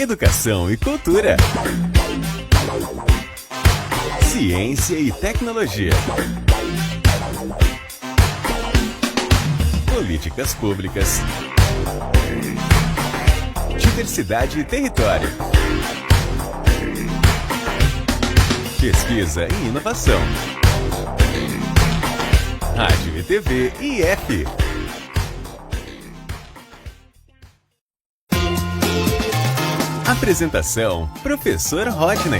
educação e cultura, ciência e tecnologia, políticas públicas, diversidade e território, pesquisa e inovação, rádio e TV IF. Apresentação, Professor Rodney.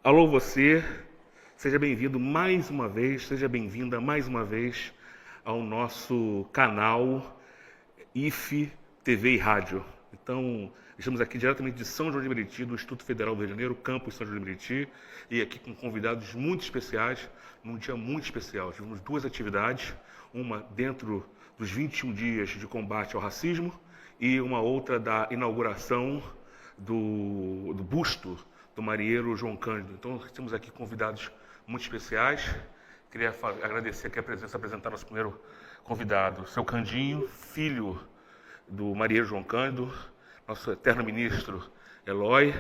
Alô você, seja bem-vindo mais uma vez, seja bem-vinda mais uma vez ao nosso canal IF TV e Rádio. Então, estamos aqui diretamente de São João de Meriti, do Instituto Federal do Rio de Janeiro, campus São João de Meriti, e aqui com convidados muito especiais, num dia muito especial. Tivemos duas atividades, uma dentro dos 21 dias de combate ao racismo e uma outra da inauguração do busto do marinheiro João Cândido. Então, temos aqui convidados muito especiais. Queria agradecer aqui a presença, apresentar nosso primeiro convidado, seu Candinho, filho do marinheiro João Cândido, nosso eterno ministro Eloy,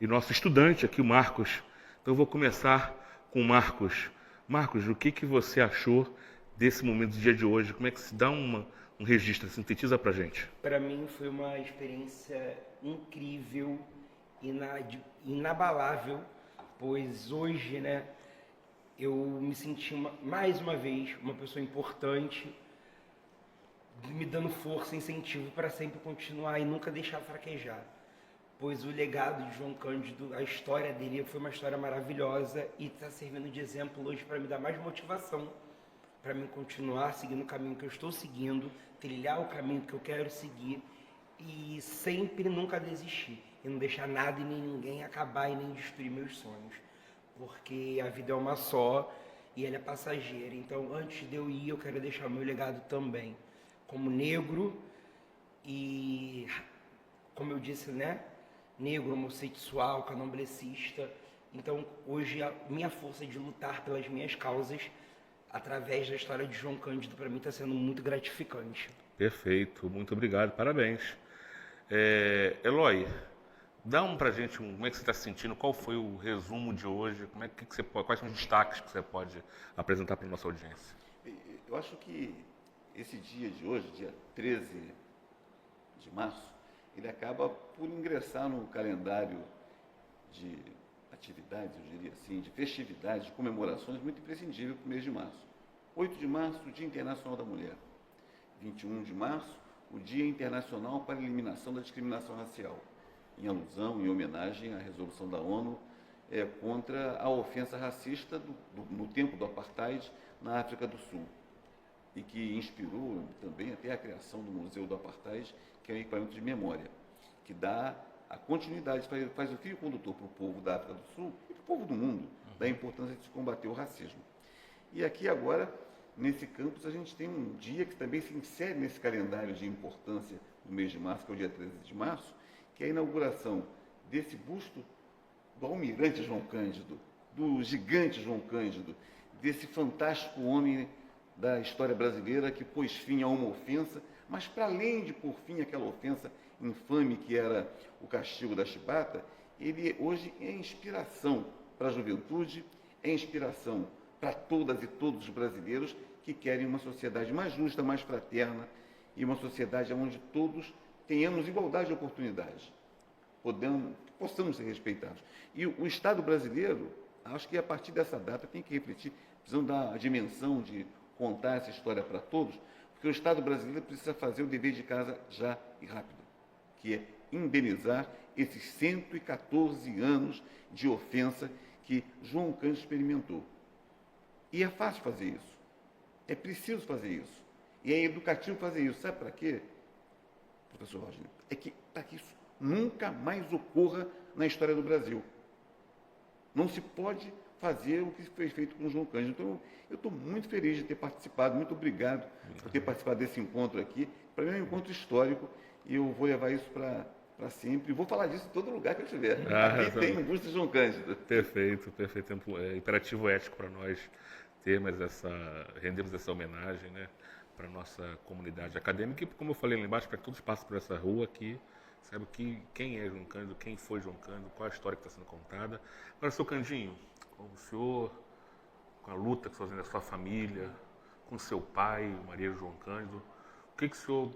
e nosso estudante aqui, o Marcos. Então, eu vou começar com o Marcos. Marcos, o que você achou desse momento do dia de hoje? Como é que se dá um registro? Sintetiza pra gente. Para mim foi uma experiência incrível, inabalável, pois hoje, eu me senti mais uma vez uma pessoa importante, me dando força e incentivo para sempre continuar e nunca deixar fraquejar. Pois o legado de João Cândido, a história dele foi uma história maravilhosa e está servindo de exemplo hoje para me dar mais motivação, para mim continuar seguindo o caminho que eu estou seguindo, trilhar o caminho que eu quero seguir e sempre nunca desistir. E não deixar nada e nem ninguém acabar e nem destruir meus sonhos. Porque a vida é uma só e ela é passageira. Então, antes de eu ir, eu quero deixar o meu legado também. Como negro e, como eu disse, negro, homossexual, candomblessista. Então, hoje, a minha força de lutar pelas minhas causas através da história de João Cândido, para mim, está sendo muito gratificante. Perfeito, muito obrigado, parabéns. Eloy, dá pra gente como é que você está se sentindo, qual foi o resumo de hoje, quais são os destaques que você pode apresentar para a nossa audiência? Eu acho que esse dia de hoje, dia 13 de março, ele acaba por ingressar no calendário de atividades, eu diria assim, de festividades, de comemorações muito imprescindível para o mês de março. 8 de março, o Dia Internacional da Mulher. 21 de março, o Dia Internacional para a Eliminação da Discriminação Racial, em alusão, em homenagem à resolução da ONU contra a ofensa racista no tempo do Apartheid na África do Sul, e que inspirou também até a criação do Museu do Apartheid, que é um equipamento de memória, que dá a continuidade, faz o fio condutor para o povo da África do Sul e para o povo do mundo, da importância de se combater o racismo. E aqui agora, nesse campus, a gente tem um dia que também se insere nesse calendário de importância do mês de março, que é o dia 13 de março, que é a inauguração desse busto do almirante João Cândido, do gigante João Cândido, desse fantástico homem da história brasileira que pôs fim a uma ofensa, mas para além de pôr fim àquela ofensa infame que era o castigo da chibata, ele hoje é inspiração para a juventude, é inspiração para todas e todos os brasileiros que querem uma sociedade mais justa, mais fraterna e uma sociedade onde todos tenhamos igualdade de oportunidades, possamos ser respeitados. E o Estado brasileiro, acho que a partir dessa data tem que refletir, precisamos dar a dimensão de contar essa história para todos, porque o Estado brasileiro precisa fazer o dever de casa já e rápido, que é indenizar esses 114 anos de ofensa que João Cândido experimentou. E é fácil fazer isso. É preciso fazer isso. E é educativo fazer isso. Sabe para quê, professor Rodney? Para que isso nunca mais ocorra na história do Brasil. Não se pode fazer o que foi feito com o João Cândido. Então, eu estou muito feliz de ter participado, muito obrigado por ter participado desse encontro aqui. Para mim é um encontro histórico e eu vou levar isso para sempre. E vou falar disso em todo lugar que eu estiver. Aqui tem um busto de João Cândido. Perfeito, perfeito. É imperativo ético para nós rendermos essa homenagem, para a nossa comunidade acadêmica e, como eu falei lá embaixo, para que todos passem por essa rua aqui, sabe quem é João Cândido, quem foi João Cândido, qual a história que está sendo contada. Agora, seu Candinho, com o senhor, com a luta que o senhor tem da sua família, com seu pai, o Marinheiro João Cândido, o que o senhor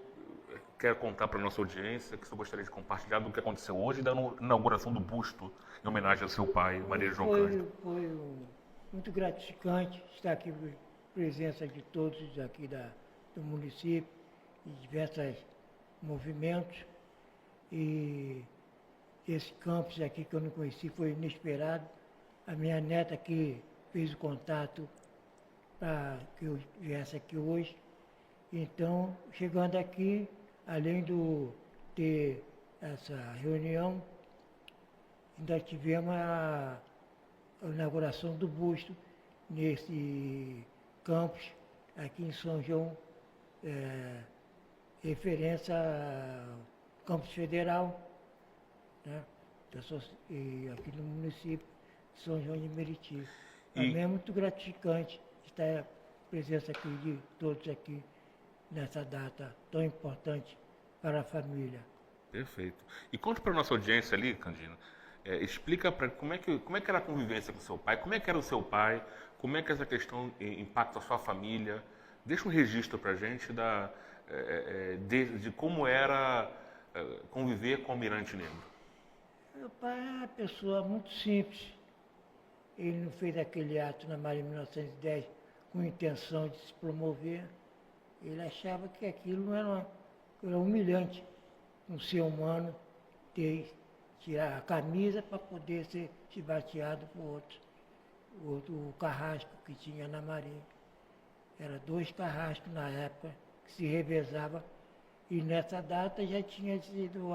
quer contar para a nossa audiência, que o senhor gostaria de compartilhar do que aconteceu hoje e da inauguração do busto em homenagem ao seu pai, o Marinheiro João Cândido? Foi muito gratificante estar aqui com a presença de todos aqui do município, de diversos movimentos. E esse campus aqui que eu não conheci foi inesperado. A minha neta que fez o contato para que eu viesse aqui hoje. Então, chegando aqui, além de ter essa reunião, ainda tivemos a inauguração do busto nesse campus aqui em São João, referência ao campus federal, né? E aqui no município de São João de Meriti. Também é muito gratificante estar a presença aqui de todos aqui nessa data tão importante para a família. Perfeito. E conte para a nossa audiência ali, Candino, explica como é que era a convivência com seu pai, como é que era o seu pai, como é que essa questão impacta a sua família. Deixa um registro para a gente de como era conviver com o Almirante Negro. Meu pai é uma pessoa muito simples. Ele não fez aquele ato na Marinha em 1910 com intenção de se promover. Ele achava que aquilo era humilhante, um ser humano tirar a camisa para poder ser chibateado por o carrasco que tinha na Marinha. Era 2 carrascos na época que se revezavam. E nessa data já tinha sido,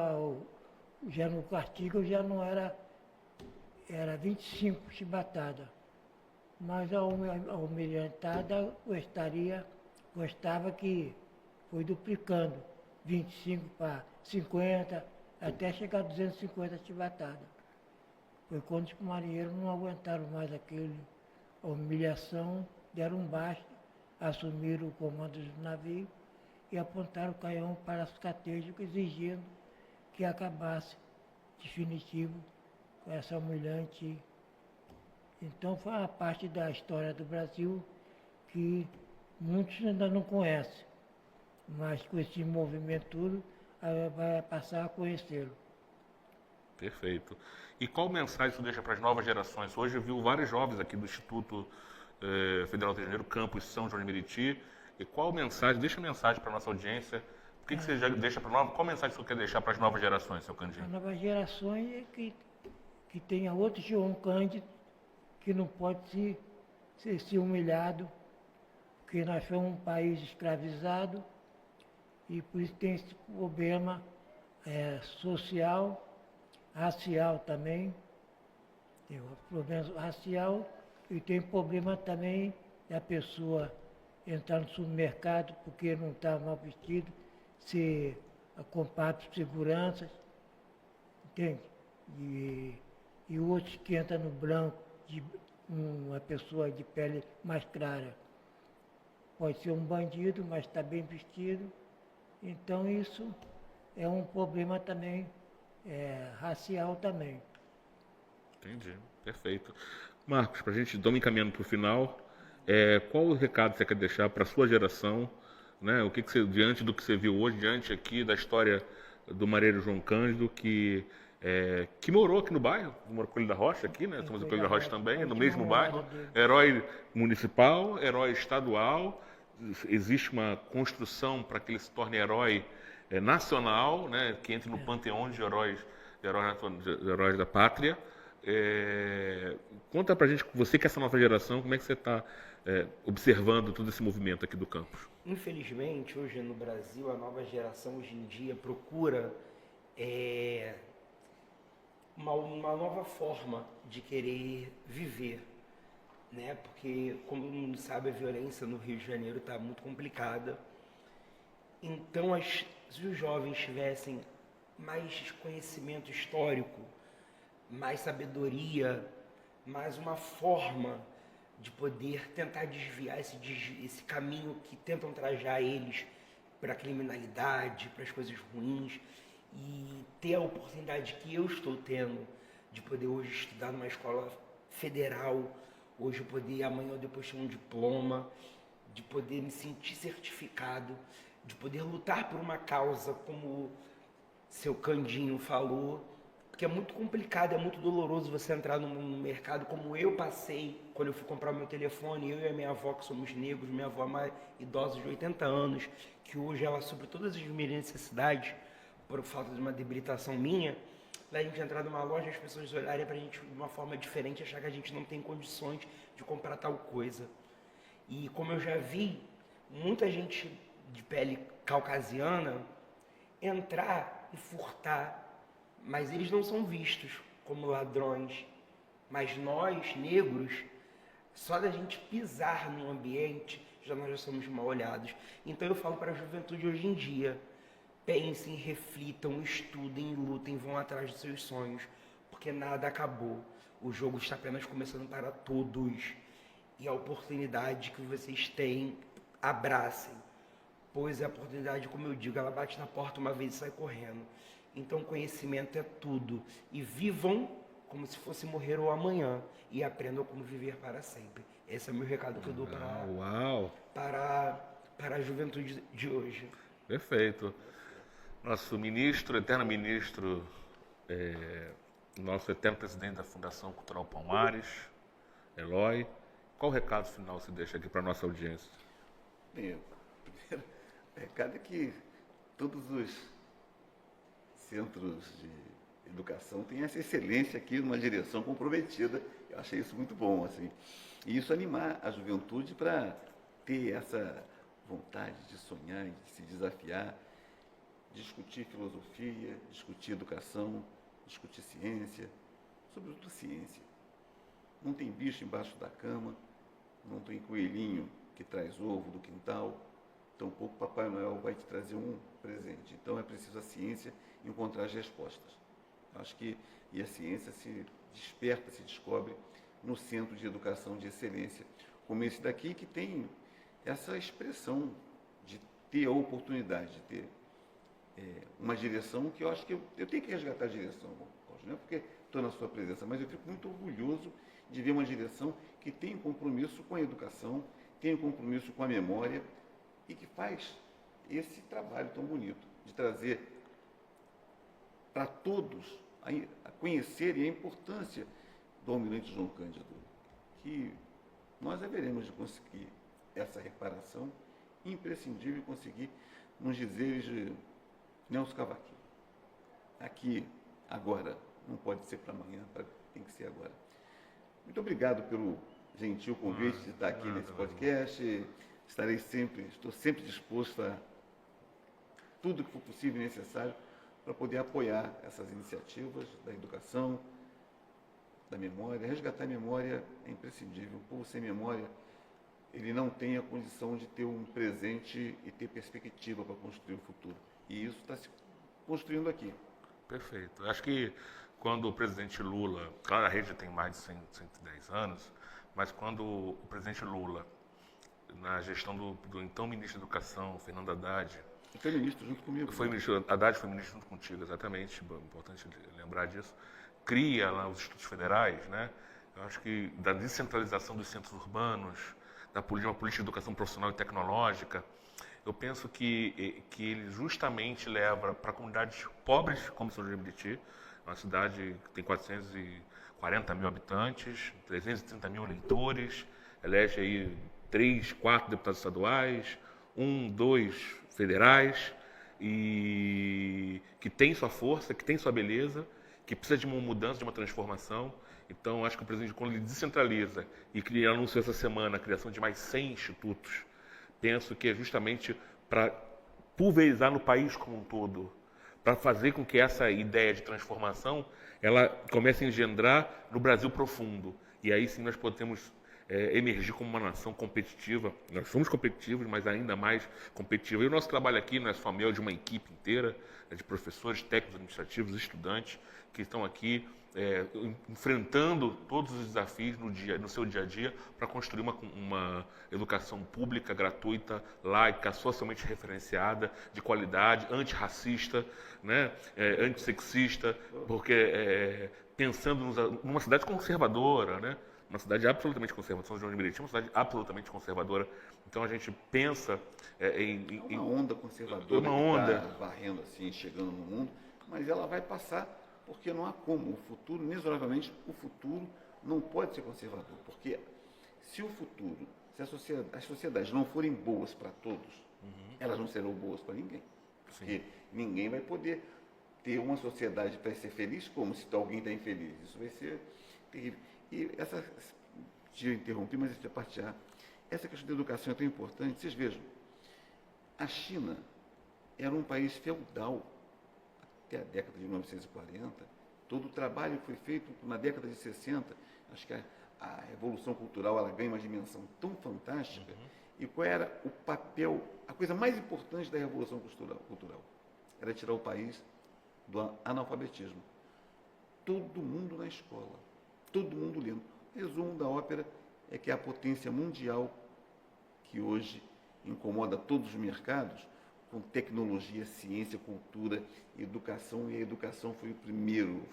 já no castigo já não era 25 chibatadas. Mas a almirantada gostava que foi duplicando, 25 para 50, até chegar a 250 chibatadas. Foi quando os marinheiros não aguentaram mais a humilhação, deram um basta, assumiram o comando do navio e apontaram o canhão para os catejos, exigindo que acabasse definitivo com essa humilhante. Então foi uma parte da história do Brasil que muitos ainda não conhecem, mas com esse movimento todo vai passar a conhecê-lo. Perfeito. E qual mensagem você deixa para as novas gerações? Hoje eu vi vários jovens aqui do Instituto Federal do Rio de Janeiro, campus São João de Meriti. E qual mensagem, deixa mensagem para a nossa audiência, o que você já deixa para nós? Qual mensagem você quer deixar para as novas gerações, seu Candinho? As novas gerações é que tenha outro João Cândido, que não pode ser humilhado, porque nós somos um país escravizado e por isso tem esse problema social, racial também. Tem o problema racial e tem problema também da pessoa entrar no supermercado porque não está mal vestido, ser acompanhado por seguranças, entende? E outros que entram no branco, uma pessoa de pele mais clara. Pode ser um bandido, mas está bem vestido. Então isso é um problema também, racial também. Entendi, perfeito. Marcos, para a gente dar um encaminhando para o final, qual o recado você quer deixar para a sua geração, né? O que você, diante do que você viu hoje, diante aqui da história do Marinheiro João Cândido, que morou aqui no bairro, morou com Coelho da Rocha aqui, né? Somos do Coelho da Rocha também, no mesmo bairro. Herói municipal, herói estadual. Existe uma construção para que ele se torne herói nacional, né? Que entre no panteão de heróis da pátria. Conta pra gente, você que é essa nova geração, como é que você está observando todo esse movimento aqui do campus? Infelizmente, hoje no Brasil, a nova geração hoje em dia procura uma nova forma de querer viver, né? Porque, como todo mundo sabe, a violência no Rio de Janeiro está muito complicada. Então, se os jovens tivessem mais conhecimento histórico, mais sabedoria, mais uma forma de poder tentar desviar esse caminho que tentam trajar eles para a criminalidade, para as coisas ruins, e ter a oportunidade que eu estou tendo de poder hoje estudar numa escola federal, hoje eu poder amanhã ou depois ter um diploma, de poder me sentir certificado, de poder lutar por uma causa como seu Candinho falou, porque é muito complicado, é muito doloroso você entrar no mercado como eu passei quando eu fui comprar o meu telefone, eu e a minha avó, que somos negros, minha avó é uma idosa de 80 anos, que hoje ela supre todas as minhas necessidades, por falta de uma debilitação minha, da gente entrar numa loja e as pessoas olharem pra gente de uma forma diferente e achar que a gente não tem condições de comprar tal coisa. E como eu já vi muita gente de pele caucasiana entrar e furtar, mas eles não são vistos como ladrões. Mas nós, negros, só da gente pisar no ambiente, nós já somos mal olhados. Então eu falo para a juventude hoje em dia, pensem, reflitam, estudem, lutem, vão atrás dos seus sonhos, porque nada acabou. O jogo está apenas começando para todos. E a oportunidade que vocês têm, abracem. Pois a oportunidade, como eu digo, ela bate na porta uma vez e sai correndo. Então conhecimento é tudo. E vivam como se fosse morrer ou amanhã. E aprendam como viver para sempre. Esse é o meu recado que eu dou para a juventude de hoje. Perfeito. Nosso ministro, eterno ministro, nosso eterno presidente da Fundação Cultural Palmares, Eloy, qual o recado final você deixa aqui para a nossa audiência? Bem, o primeiro recado é que todos os centros de educação têm essa excelência aqui, numa direção comprometida. Eu achei isso muito bom, assim. E isso animar a juventude para ter essa vontade de sonhar, de se desafiar, discutir filosofia, discutir educação, discutir ciência, sobretudo ciência. Não tem bicho embaixo da cama, não tem coelhinho que traz ovo do quintal, tampouco Papai Noel vai te trazer um presente. Então é preciso a ciência encontrar as respostas. Acho que a ciência se desperta, se descobre no Centro de Educação de Excelência, como esse daqui, que tem essa expressão de ter a oportunidade de ter uma direção que eu acho que eu tenho que resgatar a direção, não é porque estou na sua presença, mas eu fico muito orgulhoso de ver uma direção que tem um compromisso com a educação, tem um compromisso com a memória e que faz esse trabalho tão bonito de trazer para todos a conhecerem a importância do Almirante João Cândido, que nós haveremos de conseguir essa reparação imprescindível e conseguir nos dizeres de Nelson Cavaquinho. Aqui, agora, não pode ser para amanhã, tem que ser agora. Muito obrigado pelo gentil convite de estar aqui nesse podcast. Estou sempre disposto a tudo que for possível e necessário para poder apoiar essas iniciativas da educação, da memória. Resgatar a memória é imprescindível. Um povo sem memória, ele não tem a condição de ter um presente e ter perspectiva para construir o futuro. E isso está se construindo aqui. Perfeito. Acho que quando o presidente Lula, claro, a rede tem mais de 110 anos, mas quando o presidente Lula, na gestão do então ministro da Educação, Fernando Haddad, foi ministro junto comigo. Haddad foi ministro junto contigo, exatamente, importante lembrar disso, cria lá os institutos federais, né? Eu acho que da descentralização dos centros urbanos, uma política de educação profissional e tecnológica, eu penso que ele justamente leva para comunidades pobres, como São João de Meriti, uma cidade que tem 440 mil habitantes, 330 mil eleitores, elege aí 3, 4 deputados estaduais, 1, 2 federais, e que tem sua força, que tem sua beleza, que precisa de uma mudança, de uma transformação. Então, acho que o presidente, quando ele descentraliza e anunciou essa semana a criação de mais 100 institutos, penso que é justamente para pulverizar no país como um todo, para fazer com que essa ideia de transformação ela comece a engendrar no Brasil profundo. E aí sim nós podemos emergir como uma nação competitiva. Nós somos competitivos, mas ainda mais competitivos. E o nosso trabalho aqui não é só meu, é de uma equipe inteira, de professores, técnicos administrativos, estudantes, que estão aqui enfrentando todos os desafios no seu dia a dia para construir uma educação pública, gratuita, laica, socialmente referenciada, de qualidade, antirracista, né, antissexista, porque pensando numa cidade conservadora, né, uma cidade absolutamente conservadora, São João de Meriti é uma cidade absolutamente conservadora. Então a gente pensa uma onda conservadora uma onda. que está varrendo assim, chegando no mundo, mas ela vai passar porque não há como. O futuro, inexoravelmente, o futuro não pode ser conservador, porque se o futuro, se as sociedades não forem boas para todos, elas não serão boas para ninguém. Porque ninguém vai poder ter uma sociedade para ser feliz como se alguém está infeliz. Isso vai ser terrível. E te interrompi, mas isso é partilhar. Essa questão da educação é tão importante. Vocês vejam, a China era um país feudal até a década de 1940. Todo o trabalho foi feito na década de 60. Acho que a Revolução Cultural ela ganha uma dimensão tão fantástica. E qual era o papel, a coisa mais importante da Revolução Cultural? Era tirar o país do analfabetismo. Todo mundo na escola, todo mundo lendo. O resumo da ópera é que a potência mundial, que hoje incomoda todos os mercados, com tecnologia, ciência, cultura, educação, e a educação foi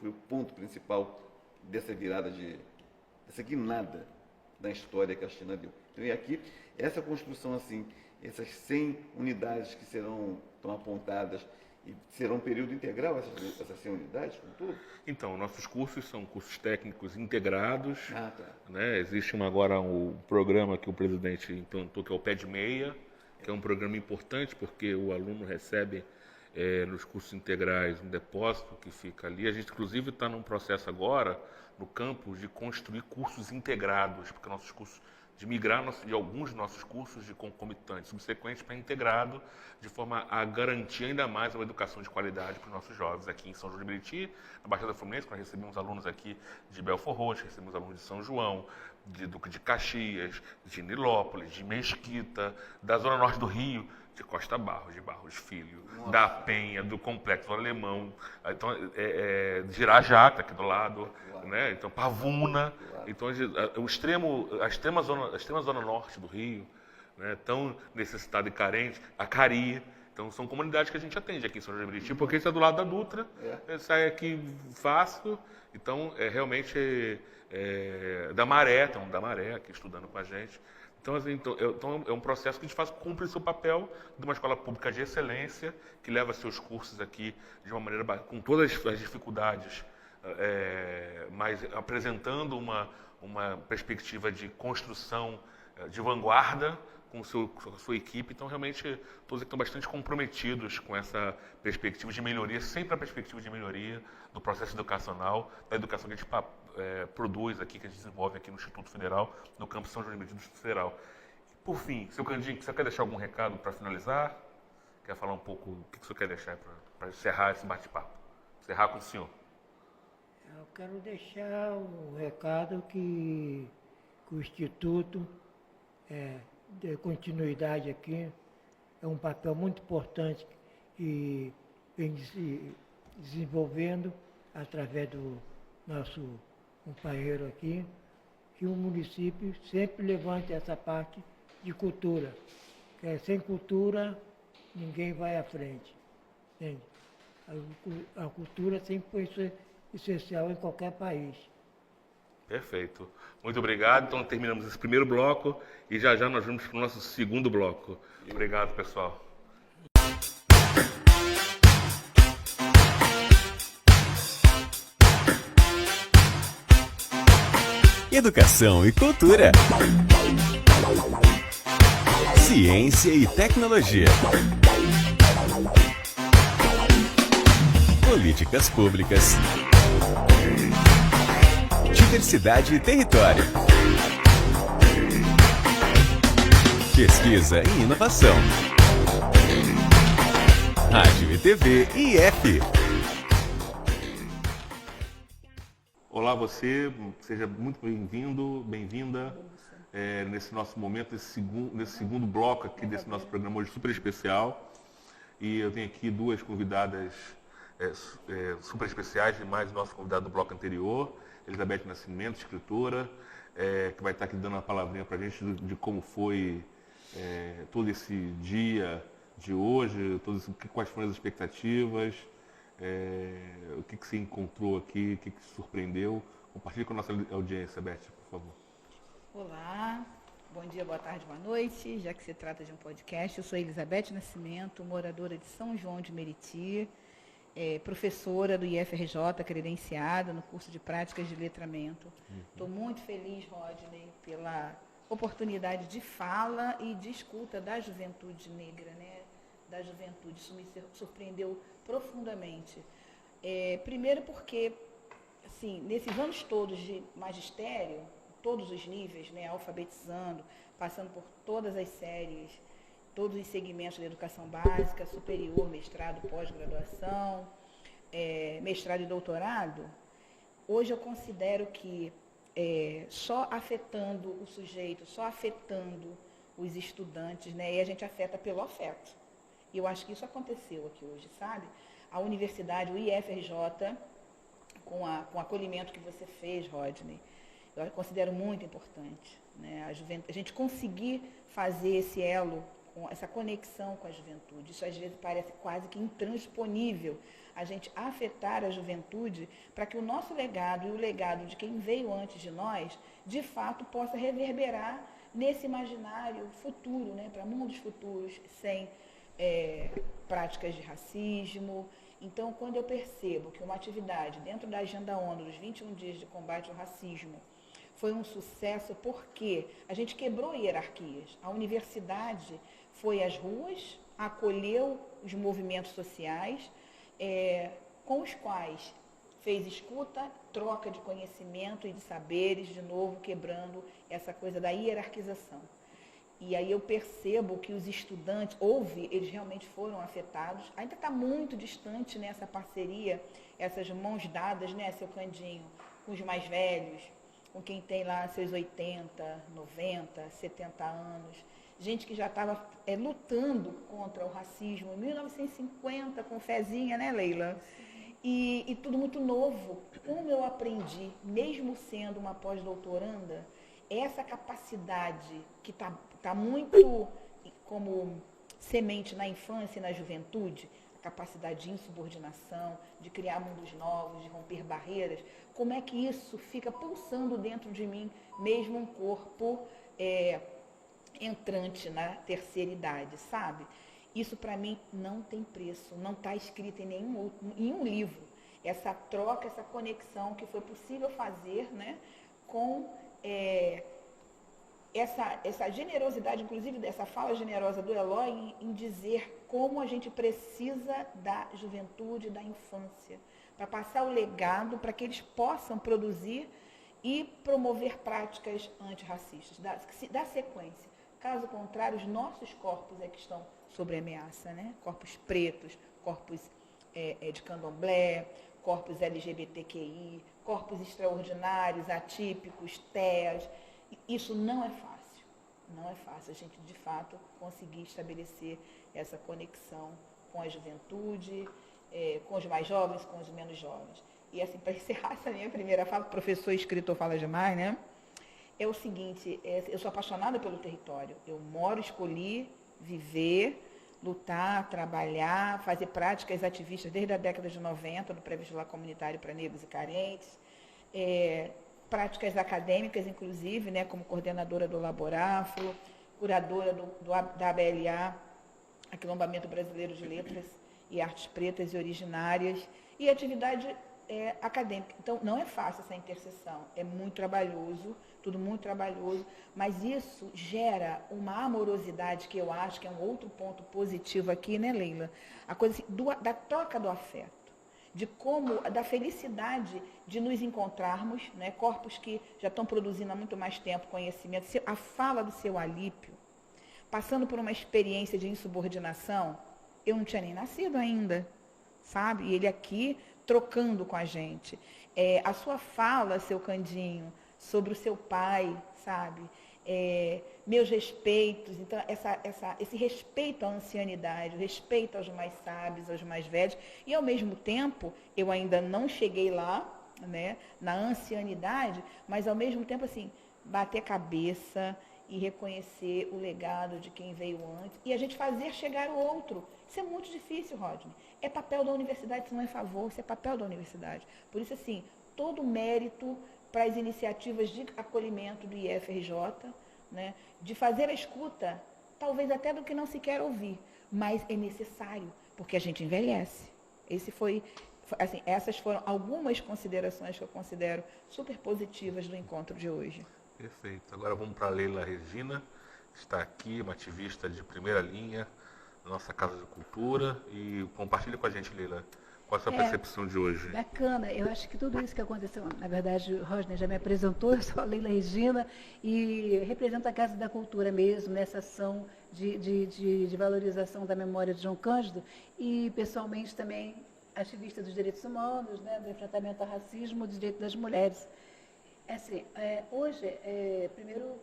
o ponto principal dessa virada, dessa guinada da história que a China deu. Então, e aqui, essa construção assim, essas 100 unidades que estão apontadas, e será um período integral essas 100 unidades, com tudo? Então, nossos cursos são cursos técnicos integrados. Tá. Né? Existe agora um programa que o presidente implantou, que é o Pé de Meia, que é um programa importante, porque o aluno recebe nos cursos integrais um depósito que fica ali. A gente, inclusive, está num processo agora, no campus, de construir cursos integrados, porque nossos cursos, de migrar de alguns dos nossos cursos de concomitante, subsequente para integrado, de forma a garantir ainda mais uma educação de qualidade para os nossos jovens aqui em São João de Meriti, na Baixada Fluminense. Nós recebemos alunos aqui de Belfor Roxo, recebemos alunos de São João, de Duque de Caxias, de Nilópolis, de Mesquita, da Zona Norte do Rio, de Costa Barros, de Barros Filho, Nossa. da Penha, do Complexo Alemão, então, de Irajá, que está aqui do lado, né? Então, Pavuna. Então, a extrema zona norte do Rio, né, tão necessitada e carente, a Cari. Então, são comunidades que a gente atende aqui em São João de Meriti, porque isso é do lado da Dutra, sai aqui fácil. Então, realmente da Maré, aqui estudando com a gente. Então, assim, é um processo que a gente faz cumprir seu papel de uma escola pública de excelência, que leva seus cursos aqui de uma maneira, com todas as dificuldades, mas apresentando uma perspectiva de construção de vanguarda com a sua equipe. Então, realmente, todos estão bastante comprometidos com essa perspectiva de melhoria, sempre a perspectiva de melhoria do processo educacional, da educação que a gente produz aqui, que a gente desenvolve aqui no Instituto Federal, no campus São João de Meriti do Instituto Federal. Por fim, seu Candinho, você quer deixar algum recado para finalizar? Quer falar um pouco o que você quer deixar para encerrar esse bate-papo? Encerrar com o senhor. Eu quero deixar um recado que o Instituto de continuidade aqui é um papel muito importante que vem se desenvolvendo através do nosso companheiro aqui, que o município sempre levante essa parte de cultura. Porque sem cultura, ninguém vai à frente. Entende? A cultura sempre foi essencial em qualquer país. Perfeito. Muito obrigado. Então, terminamos esse primeiro bloco e já nós vamos para o nosso segundo bloco. Obrigado, pessoal. Educação e cultura. Ciência e tecnologia. Políticas públicas. Diversidade e território. Pesquisa e inovação. Rádio e TV IF. Olá você, seja muito bem-vindo, bem-vinda nesse nosso momento, nesse segundo bloco aqui desse nosso programa hoje super especial. E eu tenho aqui duas convidadas super especiais, demais do nosso convidado do bloco anterior, Elizabeth Nascimento, escritora, que vai estar aqui dando uma palavrinha para a gente de como foi todo esse dia de hoje, quais foram as expectativas, o que você encontrou aqui, o que te surpreendeu. Compartilhe com a nossa audiência, Beth, por favor. Olá, bom dia, boa tarde, boa noite. Já que se trata de um podcast, eu sou Elizabeth Nascimento, moradora de São João de Meriti, professora do IFRJ, credenciada no curso de Práticas de Letramento. Estou muito feliz, Rodney, pela oportunidade de fala e de escuta da juventude negra, né? Da juventude. Isso me surpreendeu profundamente. Primeiro porque, assim, nesses anos todos de magistério, todos os níveis, né, alfabetizando, passando por todas as séries, todos os segmentos da educação básica, superior, mestrado, pós-graduação, mestrado e doutorado, hoje eu considero que só afetando o sujeito, só afetando os estudantes, né, e a gente afeta pelo afeto. E eu acho que isso aconteceu aqui hoje, sabe? A universidade, o IFRJ, com o acolhimento que você fez, Rodney, eu considero muito importante, né? A gente conseguir fazer esse elo, essa conexão com a juventude. Isso às vezes parece quase que intransponível, a gente afetar a juventude para que o nosso legado e o legado de quem veio antes de nós, de fato, possa reverberar nesse imaginário futuro, né? Para mundos futuros, sem práticas de racismo. Então, quando eu percebo que uma atividade dentro da Agenda ONU dos 21 dias de combate ao racismo foi um sucesso porque a gente quebrou hierarquias. A universidade foi às ruas, acolheu os movimentos sociais, com os quais fez escuta, troca de conhecimento e de saberes, de novo quebrando essa coisa da hierarquização. E aí eu percebo que os estudantes, eles realmente foram afetados. Ainda está muito distante nessa parceria, essas mãos dadas, né, seu Candinho, com os mais velhos, com quem tem lá seus 80, 90, 70 anos. Gente que já estava lutando contra o racismo em 1950, com fezinha, né, Leila? E tudo muito novo. Como eu aprendi, mesmo sendo uma pós-doutoranda, essa capacidade que está muito como semente na infância e na juventude, a capacidade de insubordinação, de criar mundos novos, de romper barreiras, como é que isso fica pulsando dentro de mim, mesmo um corpo entrante na terceira idade, sabe? Isso para mim não tem preço, não está escrito em nenhum livro. Essa troca, essa conexão que foi possível fazer, né, com essa generosidade, inclusive dessa fala generosa do Eloy, em dizer como a gente precisa da juventude, da infância, para passar o legado, para que eles possam produzir e promover práticas antirracistas, dar sequência. Caso contrário, os nossos corpos que estão sob ameaça, né? Corpos pretos, corpos de candomblé, corpos LGBTQI, corpos extraordinários, atípicos, TEAs. Isso não é fácil. Não é fácil a gente, de fato, conseguir estabelecer essa conexão com a juventude, com os mais jovens, com os menos jovens. E assim, para encerrar essa minha primeira fala, professor e escritor fala demais, né? É o seguinte, eu sou apaixonada pelo território. Eu moro, escolhi viver, lutar, trabalhar, fazer práticas ativistas desde a década de 90, do pré-vestibular comunitário para negros e carentes, práticas acadêmicas, inclusive, né, como coordenadora do Laborafro, curadora da ABLA, Aquilombamento Brasileiro de Letras e Artes Pretas e Originárias, e atividade acadêmica. Então, não é fácil essa interseção, é muito trabalhoso, tudo muito trabalhoso, mas isso gera uma amorosidade que eu acho que é um outro ponto positivo aqui, né, Leila? A coisa assim, da troca do afeto, da felicidade de nos encontrarmos, né, corpos que já estão produzindo há muito mais tempo conhecimento, a fala do seu Alípio, passando por uma experiência de insubordinação, eu não tinha nem nascido ainda, sabe? E ele aqui trocando com a gente. A sua fala, seu Candinho, sobre o seu pai, sabe? meus respeitos. Então, esse respeito à ancianidade, o respeito aos mais sábios, aos mais velhos, e ao mesmo tempo, eu ainda não cheguei lá, né, na ancianidade, mas ao mesmo tempo, assim, bater cabeça e reconhecer o legado de quem veio antes e a gente fazer chegar o outro. Isso é muito difícil, Rodney. É papel da universidade, isso não é favor, isso é papel da universidade. Por isso, assim, todo o mérito para as iniciativas de acolhimento do IFRJ, né, de fazer a escuta, talvez até do que não se quer ouvir, mas é necessário, porque a gente envelhece. Assim, essas foram algumas considerações que eu considero super positivas do encontro de hoje. Perfeito. Agora vamos para a Leila Regina, que está aqui, uma ativista de primeira linha na nossa Casa de Cultura. E compartilha com a gente, Leila, qual a sua percepção de hoje? Bacana. Eu acho que tudo isso que aconteceu, na verdade, o Rodney já me apresentou, eu sou a Leila Regina e represento a Casa da Cultura mesmo, nessa ação de valorização da memória de João Cândido e, pessoalmente, também ativista dos direitos humanos, né, do enfrentamento ao racismo, dos direitos das mulheres. Assim, hoje, primeiro,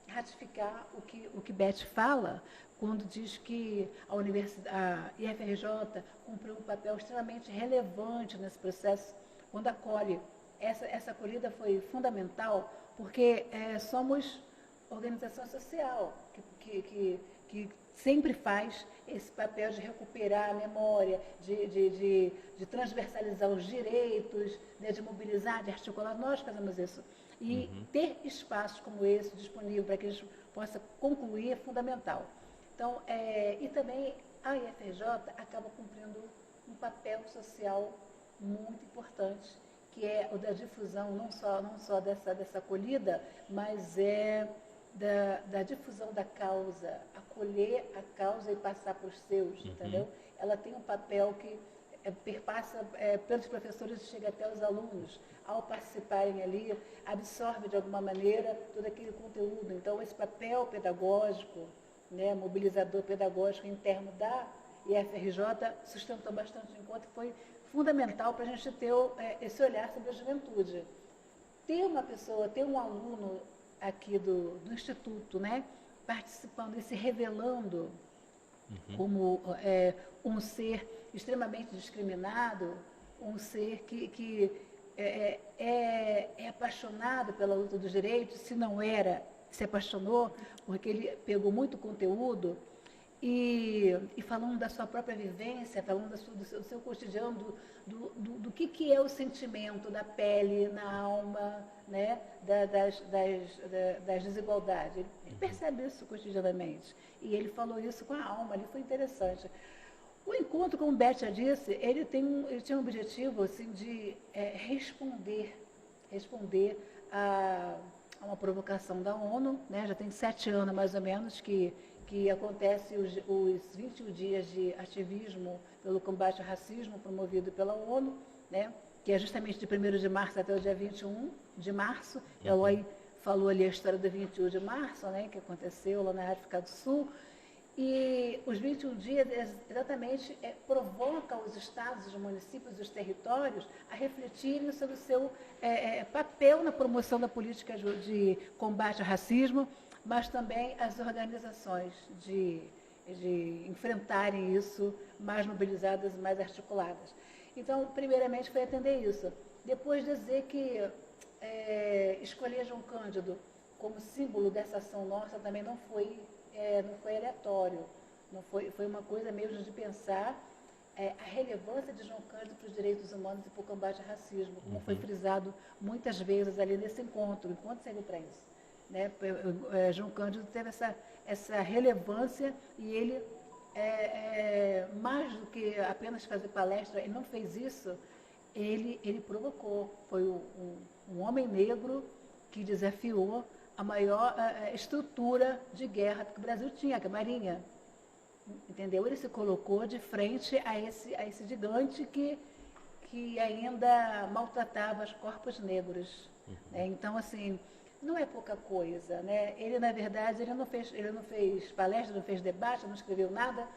ratificar o que Beth fala, quando diz que a IFRJ cumpriu um papel extremamente relevante nesse processo, quando acolhe. Essa acolhida foi fundamental, porque somos organização social, que sempre faz esse papel de recuperar a memória, de transversalizar os direitos, né, de mobilizar, de articular. Nós fazemos isso. E ter espaços como esse disponível para que a gente possa concluir é fundamental. Então, e também a IFRJ acaba cumprindo um papel social muito importante, que é o da difusão, não só dessa acolhida, mas da difusão da causa, acolher a causa e passar para os seus, entendeu? Ela tem um papel que perpassa pelos professores e chega até os alunos. Ao participarem ali, absorve de alguma maneira todo aquele conteúdo. Então, esse papel pedagógico, né, mobilizador pedagógico interno da IFRJ sustentou bastante o encontro e foi fundamental para a gente ter esse olhar sobre a juventude. Ter um aluno aqui do Instituto, né, participando e se revelando como um ser extremamente discriminado, um ser que é apaixonado pela luta dos direitos, se não era, se apaixonou, porque ele pegou muito conteúdo e falando da sua própria vivência, falando do seu cotidiano, do que é o sentimento da pele, na alma, né, das desigualdades. Ele percebe isso cotidianamente. E ele falou isso com a alma, ali foi interessante. O encontro, como Beth já disse, ele tinha um objetivo assim, de responder a uma provocação da ONU, né? Já tem 7 anos mais ou menos que acontece os 21 dias de ativismo pelo combate ao racismo promovido pela ONU, né? Que é justamente de 1º de março até o dia 21 de março. Eloy falou ali a história do 21 de março, né? Que aconteceu lá na África do Sul. E os 21 dias exatamente provoca os estados, os municípios, os territórios a refletirem sobre o seu papel na promoção da política de combate ao racismo, mas também as organizações de enfrentarem isso mais mobilizadas, mais articuladas. Então, primeiramente, foi atender isso. Depois dizer que escolher João Cândido como símbolo dessa ação nossa também não foi aleatório, foi uma coisa mesmo de pensar a relevância de João Cândido para os direitos humanos e para o combate ao racismo, como foi frisado muitas vezes ali nesse encontro sem trens, né? João Cândido teve essa relevância e ele, mais do que apenas fazer palestra, ele não fez isso, ele provocou, foi um homem negro que desafiou a maior estrutura de guerra que o Brasil tinha, que é a Marinha. Entendeu? Ele se colocou de frente a esse gigante que ainda maltratava os corpos negros. Né? Então, assim, não é pouca coisa. Né? Ele, na verdade, ele não fez palestra, não fez debate, não escreveu nada,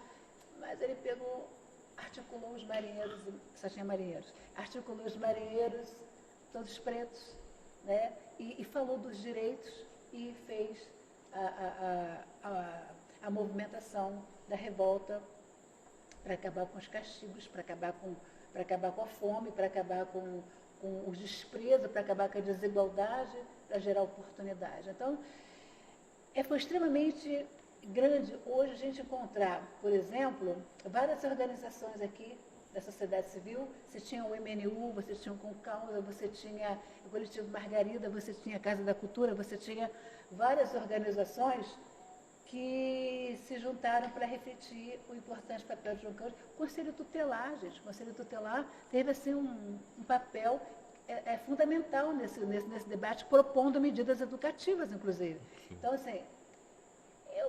mas ele articulou os marinheiros, só tinha marinheiros, articulou os marinheiros, todos pretos, né? E falou dos direitos e fez a movimentação da revolta para acabar com os castigos, para acabar com a fome, para acabar com o desprezo, para acabar com a desigualdade, para gerar oportunidade. Então, foi extremamente grande hoje a gente encontrar, por exemplo, várias organizações aqui da sociedade civil. Você tinha o MNU, você tinha o Concausa, você tinha o Coletivo Margarida, você tinha a Casa da Cultura, você tinha várias organizações que se juntaram para refletir o importante papel de João Cândido. O Conselho Tutelar, gente, o Conselho Tutelar teve assim, um papel fundamental nesse debate, propondo medidas educativas, inclusive. Então, assim,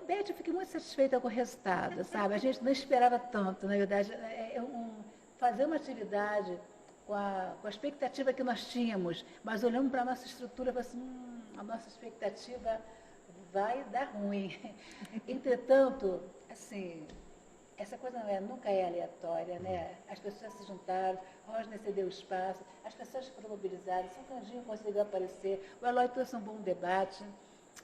Beth, eu fiquei muito satisfeita com o resultado, sabe? A gente não esperava tanto, na verdade. Fazer uma atividade com a expectativa que nós tínhamos, mas olhando para a nossa estrutura, assim, a nossa expectativa vai dar ruim. Entretanto, assim, essa coisa nunca é aleatória, né? As pessoas se juntaram, Rosner cedeu espaço, as pessoas foram mobilizadas, São Candinho conseguiu aparecer, o Eloy trouxe um bom debate.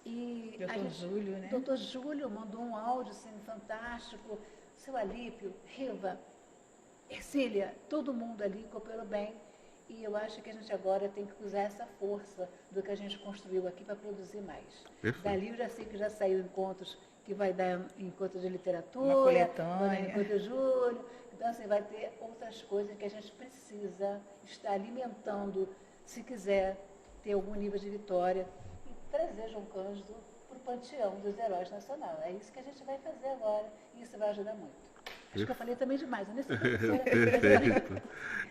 E Júlio, né? Doutor Júlio mandou um áudio assim, fantástico, seu Alípio, Riva, Ercília, todo mundo ali cooperou bem. E eu acho que a gente agora tem que usar essa força do que a gente construiu aqui para produzir mais. Perfeito. Dali eu já sei que já saiu encontros, que vai dar encontro de literatura, uma coletânea, vai dar encontro de Júlio. Então, assim, vai ter outras coisas que a gente precisa estar alimentando, se quiser ter algum nível de vitória, e trazer João Cândido para o panteão dos heróis nacional. É isso que a gente vai fazer agora, e isso vai ajudar muito. Acho que eu falei também demais, eu nem sei. Perfeito.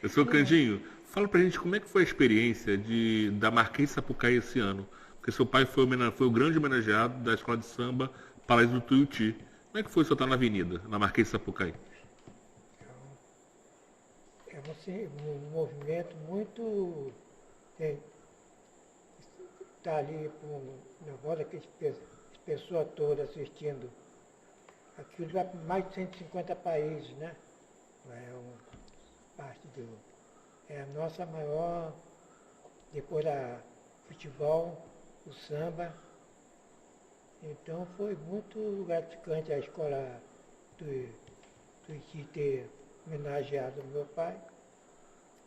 Seu Candinho, fala pra gente como é que foi a experiência da Marquês de Sapucaí esse ano. Porque seu pai foi o grande homenageado da Escola de Samba Palácio do Tuiuti. Como é que foi o senhor estar na avenida, na Marquês de Sapucaí? É um movimento muito... Está ali na volta aquelas pessoas todas assistindo. Aquilo vai para mais de 150 países, né? É a nossa maior, depois da futebol, o samba. Então foi muito gratificante a escola do Tuiuti ter homenageado o meu pai.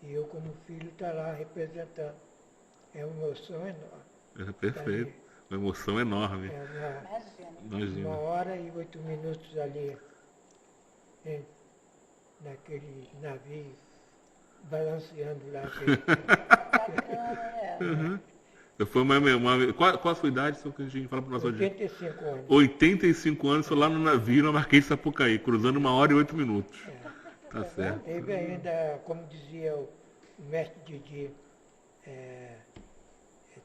E eu, como filho, estar lá representando. É uma emoção enorme. Perfeito. Uma emoção enorme. Imagina. 1h08 ali, naquele navio, balanceando lá. Uhum. Qual a sua idade, seu Candinho? Fala para nós hoje. 85 anos. 85 anos, foi lá no navio, na Marquês de Sapucaí, cruzando 1h08. Tá certo. Teve ainda, como dizia o mestre Didi,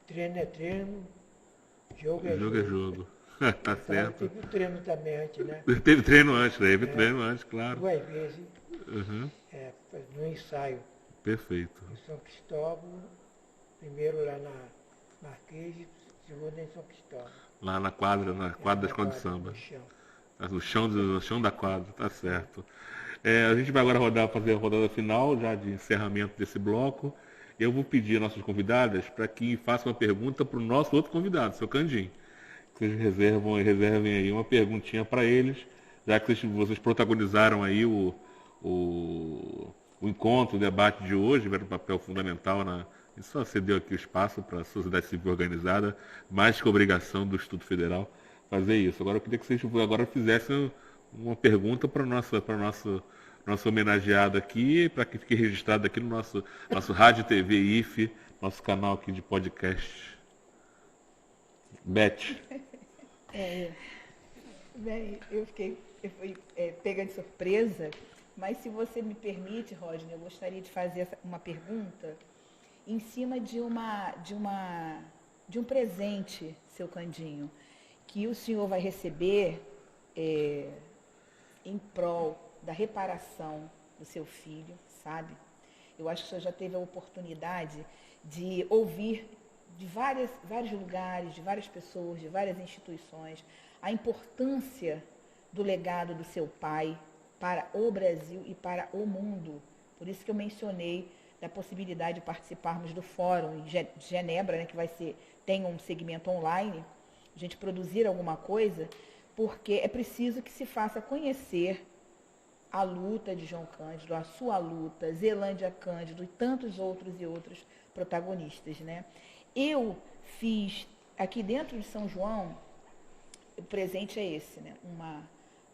treino é treino, jogo é jogo. Tá certo. Teve o treino também antes, né? Teve treino antes, claro. 2 vezes, Uhum. no ensaio. Perfeito. Em São Cristóvão, primeiro lá na Marquês, segundo em São Cristóvão. Lá na quadra da escola de samba. No chão. No chão da quadra, tá certo. A gente vai agora fazer a rodada final, já de encerramento desse bloco. Eu vou pedir às nossas convidadas para que façam uma pergunta para o nosso outro convidado, seu Candinho. Vocês reservem aí uma perguntinha para eles, já que vocês protagonizaram aí o encontro, o debate de hoje, tiveram um papel fundamental isso só cedeu aqui o espaço para a sociedade civil organizada, mais que a obrigação do Instituto Federal fazer isso. Agora eu queria que vocês agora fizessem uma pergunta para o nosso homenageado aqui, para que fique registrado aqui no nosso Rádio TV IFE, nosso canal aqui de podcast. Beth. Bem, eu fui pega de surpresa, mas se você me permite, Rosner, eu gostaria de fazer uma pergunta em cima de um presente, seu Candinho, que o senhor vai receber em prol da reparação do seu filho, sabe? Eu acho que o senhor já teve a oportunidade de ouvir de vários lugares, de várias pessoas, de várias instituições, a importância do legado do seu pai para o Brasil e para o mundo. Por isso que eu mencionei da possibilidade de participarmos do fórum de Genebra, né, que tem um segmento online, a gente produzir alguma coisa, porque é preciso que se faça conhecer a luta de João Cândido, a sua luta, Zelândia Cândido e tantos outros e outros protagonistas, né? Eu fiz, aqui dentro de São João, o presente é esse, né?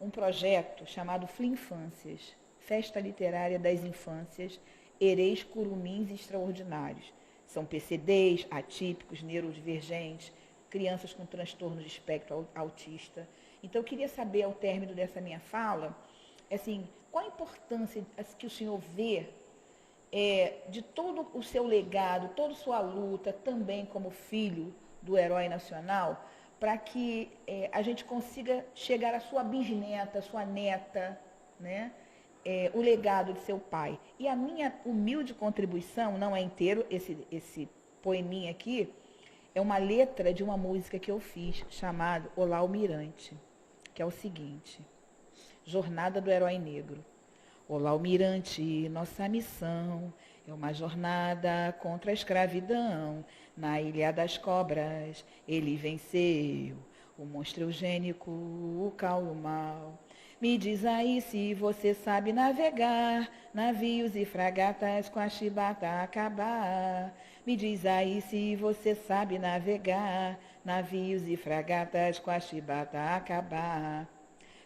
Um projeto chamado Flinfâncias, Festa Literária das Infâncias, Hereis Curumins Extraordinários. São PCDs, atípicos, neurodivergentes, crianças com transtorno de espectro autista. Então, eu queria saber, ao término dessa minha fala, assim, qual a importância que o senhor vê de todo o seu legado, toda a sua luta, também como filho do herói nacional, para que a gente consiga chegar à sua bisneta, à sua neta, né? O legado de seu pai. E a minha humilde contribuição, não é inteiro, esse poeminha aqui, é uma letra de uma música que eu fiz, chamada Olá Almirante, que é o seguinte: Jornada do Herói Negro. Olá Almirante, nossa missão é uma jornada contra a escravidão. Na Ilha das Cobras ele venceu o monstro eugênico, o caos e o mal. Me diz aí se você sabe navegar, navios e fragatas com a chibata acabar. Me diz aí se você sabe navegar, navios e fragatas com a chibata acabar.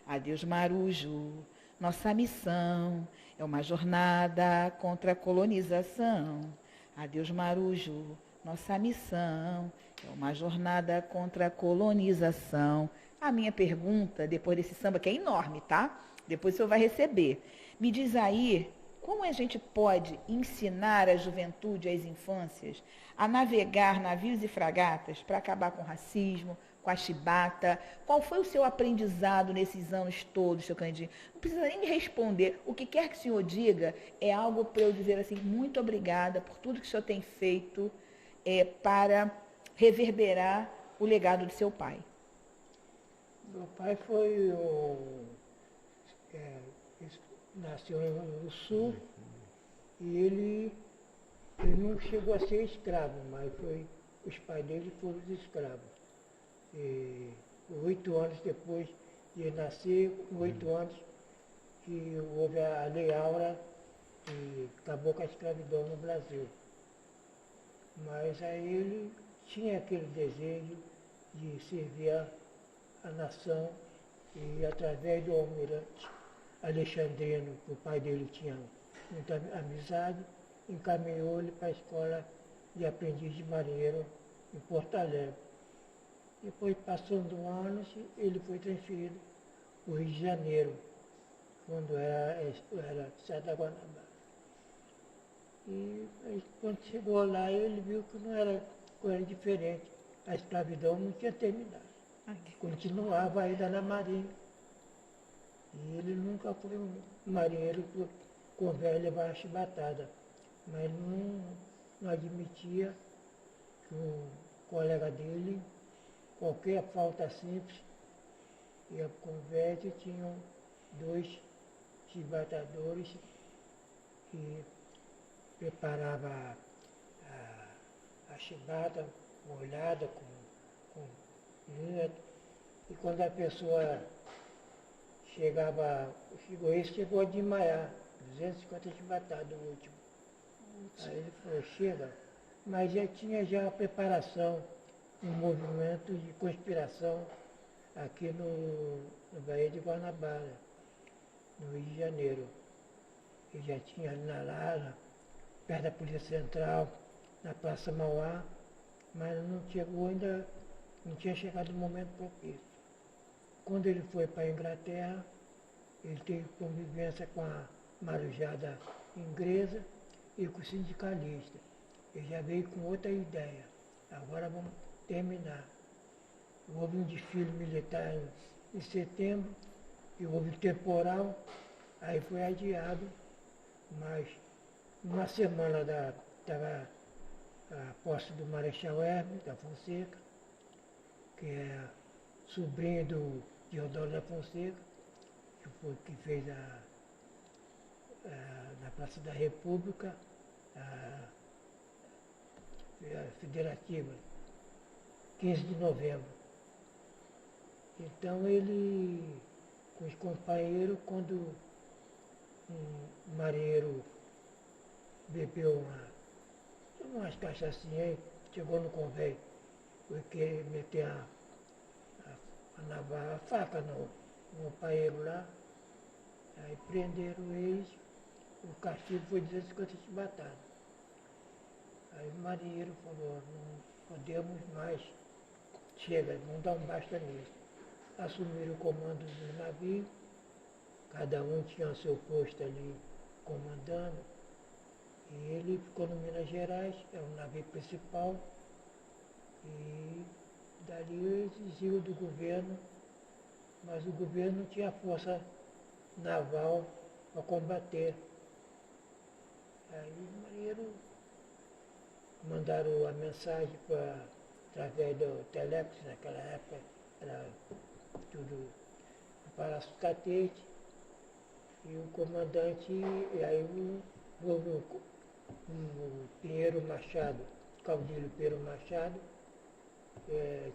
Adeus, Marujo, nossa missão é uma jornada contra a colonização. Adeus, Marujo, nossa missão é uma jornada contra a colonização. A minha pergunta, depois desse samba, que é enorme, tá? Depois o senhor vai receber. Me diz aí, como a gente pode ensinar a juventude, as infâncias, a navegar navios e fragatas para acabar com o racismo, com a chibata? Qual foi o seu aprendizado nesses anos todos, seu Candinho? Não precisa nem me responder. O que quer que o senhor diga é algo para eu dizer assim, muito obrigada por tudo que o senhor tem feito para reverberar o legado de seu pai. Meu pai foi nasceu no Sul e ele não chegou a ser escravo, mas os pais dele foram os escravos. E 8 anos depois de ele nascer, com 8 anos, que houve a Lei Áurea, que acabou com a escravidão no Brasil. Mas aí ele tinha aquele desejo de servir a nação e, através do almirante Alexandrino, que o pai dele tinha muita amizade, encaminhou ele para a escola de aprendiz de marinheiro em Porto Alegre. Depois, passando anos, ele foi transferido para o Rio de Janeiro, quando era Estado da Guanabara. E quando chegou lá, ele viu que não era coisa diferente. A escravidão não tinha terminado. Continuava ainda na marinha. E ele nunca foi um marinheiro que convém levar a chibatada. Mas não admitia que o colega dele, qualquer falta simples, ia para o convés e tinham 2 chibatadores que preparavam a chibata molhada com linha. E quando a pessoa chegou a desmaiar, 250 chibatadas no último. Aí ele falou, chega, mas já tinha a preparação, um movimento de conspiração aqui no Baía de Guanabara, no Rio de Janeiro. E já tinha ali na Lara, perto da Polícia Central, na Praça Mauá, mas não chegou ainda, não tinha chegado o momento propício. Quando ele foi para a Inglaterra, ele teve convivência com a marujada inglesa e com o sindicalista. Ele já veio com outra ideia. Agora vamos terminar. Houve um desfile militar em setembro, e houve temporal, aí foi adiado, mas uma semana estava a posse do Marechal Hermes da Fonseca, que é sobrinho do Deodoro da Fonseca, que fez na Praça da República, a Federativa, 15 de novembro. Então ele, com os companheiros, quando um marinheiro bebeu umas cachaçinhas, chegou no convés, foi querer meter a navalha, a faca no companheiro lá, aí prenderam eles, o castigo foi 250 chibatadas. Aí o marinheiro falou, não podemos mais, chega, vamos dar um basta nisso. Assumiram o comando do navio, cada um tinha o seu posto ali comandando, e ele ficou no Minas Gerais, é o navio principal, e dali exigiu do governo, mas o governo não tinha força naval para combater. Aí o marinheiro mandaram a mensagem através do Telex, naquela época era tudo no Palácio do Catete, e o comandante, e aí o Pinheiro Machado, Caudilho Pinheiro Machado,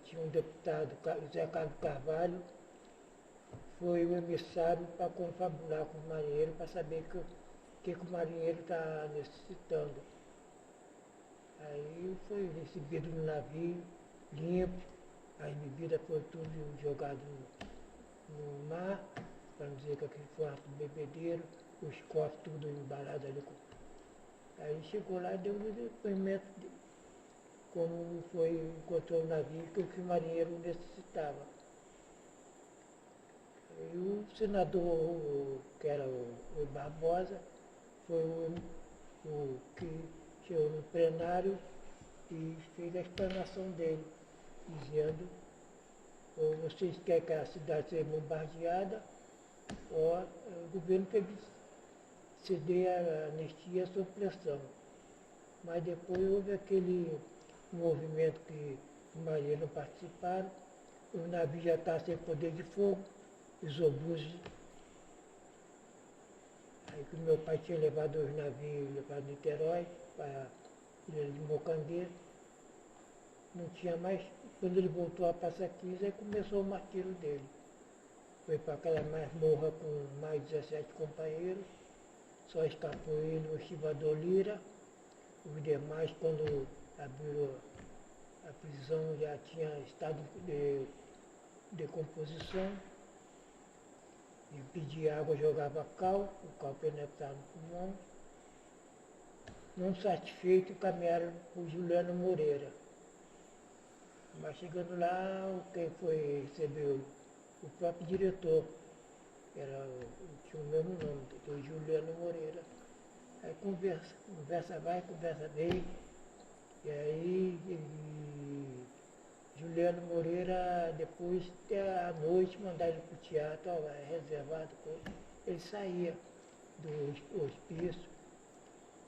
tinha um deputado, José Carlos Carvalho, foi o emissário para confabular com o marinheiro, para saber o que o marinheiro está necessitando. Aí foi recebido no navio, limpo, as bebidas foram tudo jogado no mar, para não dizer que aquele foi um ato bebedeiro, os cofres tudo embalado ali. Aí chegou lá e deu um depoimento de como encontrou o navio, que o marinheiro necessitava. E o senador, que era o Barbosa, foi o que chegou no plenário e fez a explanação dele, dizendo, ou vocês querem que a cidade seja bombardeada, ou o governo teve que ceder a anistia sob pressão. Mas depois houve aquele movimento que os marinheiros não participaram, o navio já está sem poder de fogo, os obuses. Aí que meu pai tinha levado os navios para Niterói, para a ilha de Mocambê, não tinha mais. Quando ele voltou a Passaquisa, aí começou o martírio dele. Foi para aquela masmorra com mais 17 companheiros, só escapou ele, o estivador Lira, os demais, quando abriu a prisão, já tinha estado de decomposição, e pedia água, jogava cal, o cal penetrava no pulmão. Não satisfeito, caminharam para o Juliano Moreira. Mas chegando lá, quem foi receber o próprio diretor, tinha o mesmo nome, o Juliano Moreira. Aí conversa vai, conversa vem, e aí Juliano Moreira, depois, até à noite, mandaram ele para o teatro, reservado, ele saía do hospício,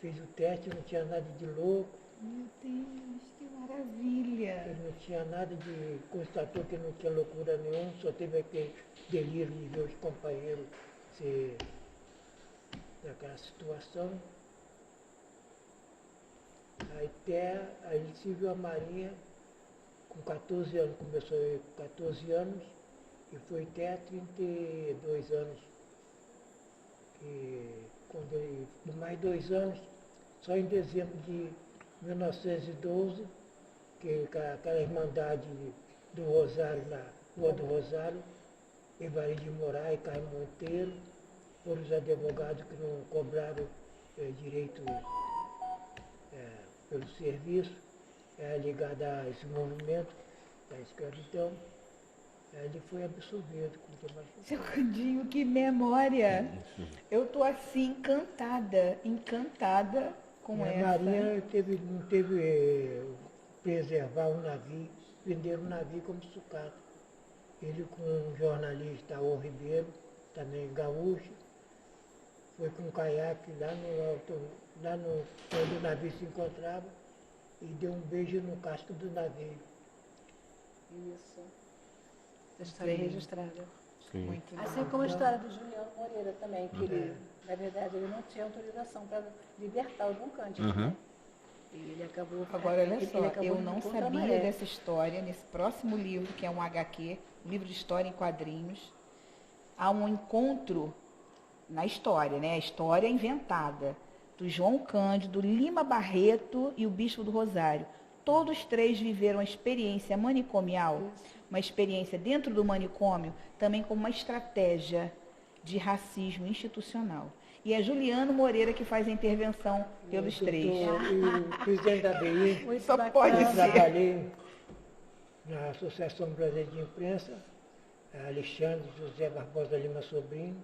fez o teste, não tinha nada de louco. Meu Deus, que maravilha! Ele não tinha nada de... Constatou que não tinha loucura nenhuma, só teve aquele delírio de ver os companheiros ser naquela situação. Aí ele serviu a Marinha com 14 anos, começou com 14 anos e foi até 32 anos. Quando ele, por mais 2 anos, só em dezembro de 1912, que aquela irmandade do Rosário, na Rua do Rosário, Evaristo de Moraes e Carlos Monteiro, foram os advogados que não cobraram direito pelo serviço, ligado a esse movimento da escravidão. Ele foi absolvido. Seu Candinho, que memória! Eu estou assim encantada com essa. A Marinha não teve preservar o navio, venderam o navio como sucata. Ele com um jornalista, o Ribeiro, também gaúcho, foi com um caiaque lá onde o navio se encontrava e deu um beijo no casco do navio. Isso. Essa história é registrada. Sim. Muito Assim legal. como a história do Juliano Moreira também, que ele, na verdade, ele não tinha autorização para libertar o Dom Cândido, né? E ele acabou... Agora, olha ele só, acabou eu indo não contra a sabia maré. dessa história. Nesse próximo livro, que é um HQ, um livro de história em quadrinhos, há um encontro na história, né? A história inventada, do João Cândido, Lima Barreto e o Bispo do Rosário. Todos três viveram a experiência manicomial, uma experiência dentro do manicômio, também como uma estratégia de racismo institucional. E é Juliano Moreira que faz a intervenção pelos três. O presidente da BI, Muito Só bacana. pode eu ser. trabalhei na Associação Brasileira de Imprensa, Alexandre José Barbosa Lima Sobrinho.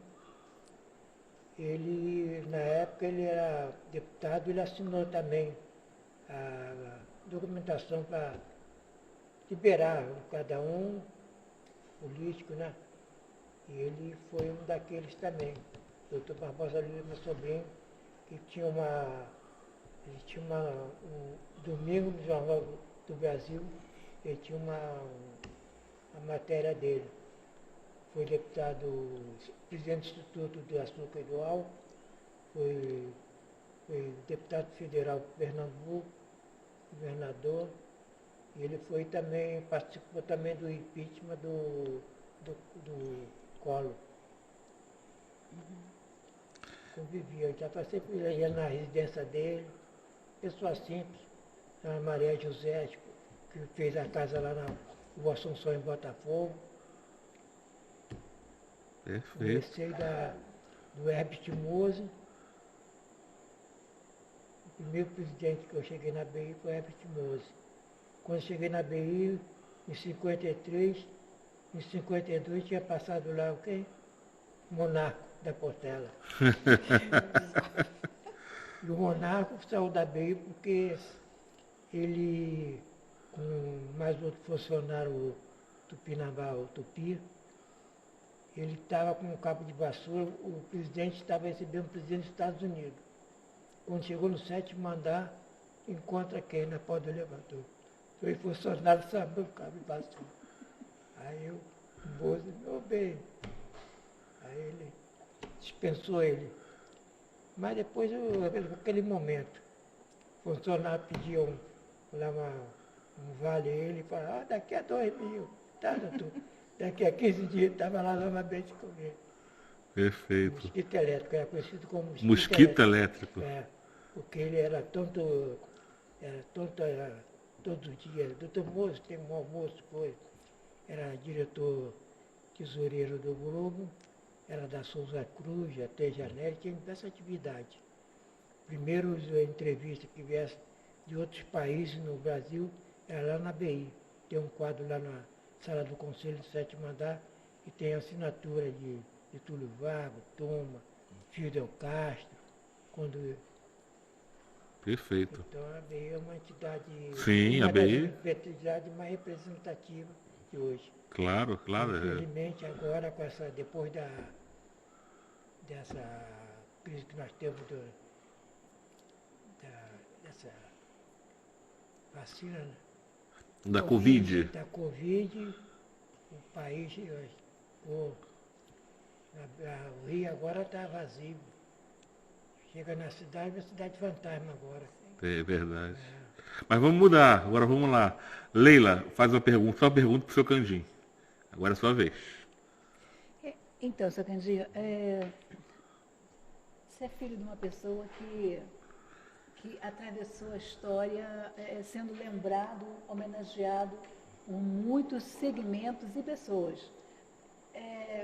Ele, na época, ele era deputado, ele assinou também a documentação para liberar cada um político, né? E ele foi um daqueles também, doutor Barbosa Lima Sobrinho, que tinha um domingo no Jornal do Brasil, ele tinha uma matéria dele. Foi deputado, presidente do Instituto do Açúcar e do Álcool, foi deputado federal por Pernambuco, governador, e ele foi também, participou também do impeachment do Collor. Convivia, já passei por ele, ia na residência dele, pessoa simples, a Maria José, que fez a casa lá na Rua Assunção em Botafogo. Perfeito. Comecei do Herbert Mose. O primeiro presidente que eu cheguei na BI foi Herbert Mose. Quando cheguei na BI, em 53, em 52 tinha passado lá o quê? Monarco da Portela. E o Monarco saiu da BI porque ele, com mais outro funcionário, o Tupinambá, o Tupi, ele estava com um cabo de vassoura, o presidente estava recebendo o presidente dos Estados Unidos. Quando chegou no 7º andar, encontra quem na porta do elevador. Foi funcionário sabendo o cabo de vassoura. Aí o moço, meu bem, aí ele dispensou ele. Mas depois, naquele momento, o funcionário pediu um vale a ele e falou, daqui a 2.000, tá, doutor? Daqui a 15 dias estava lá novamente com ele. Perfeito. Mosquito elétrico, era conhecido como Mosquito elétrico. É, porque ele era todo dia. Doutor Moço, tem um almoço, foi. Era diretor tesoureiro do grupo, era da Souza Cruz, até Janete, tinha essa atividade. Primeiro a entrevista que viesse de outros países no Brasil era lá na BI. Tem um quadro lá na Sala do Conselho do 7º andar, que tem a assinatura de Túlio Vargas, Toma, Fidel Castro, Perfeito. Então a ABI é uma entidade, Sim, a ABI. entidade mais representativa de hoje. Claro. Infelizmente agora, depois dessa crise que nós temos dessa vacina, né? Da Covid. Da Covid, o país, o Rio agora está vazio. Chega na cidade, é cidade fantasma agora. É verdade. Mas vamos mudar, agora vamos lá. Leila, faz uma pergunta, só uma pergunta para o seu Candinho. Agora é a sua vez. Então, seu Candinho, você é filho de uma pessoa que atravessou a história sendo lembrado, homenageado por muitos segmentos e pessoas.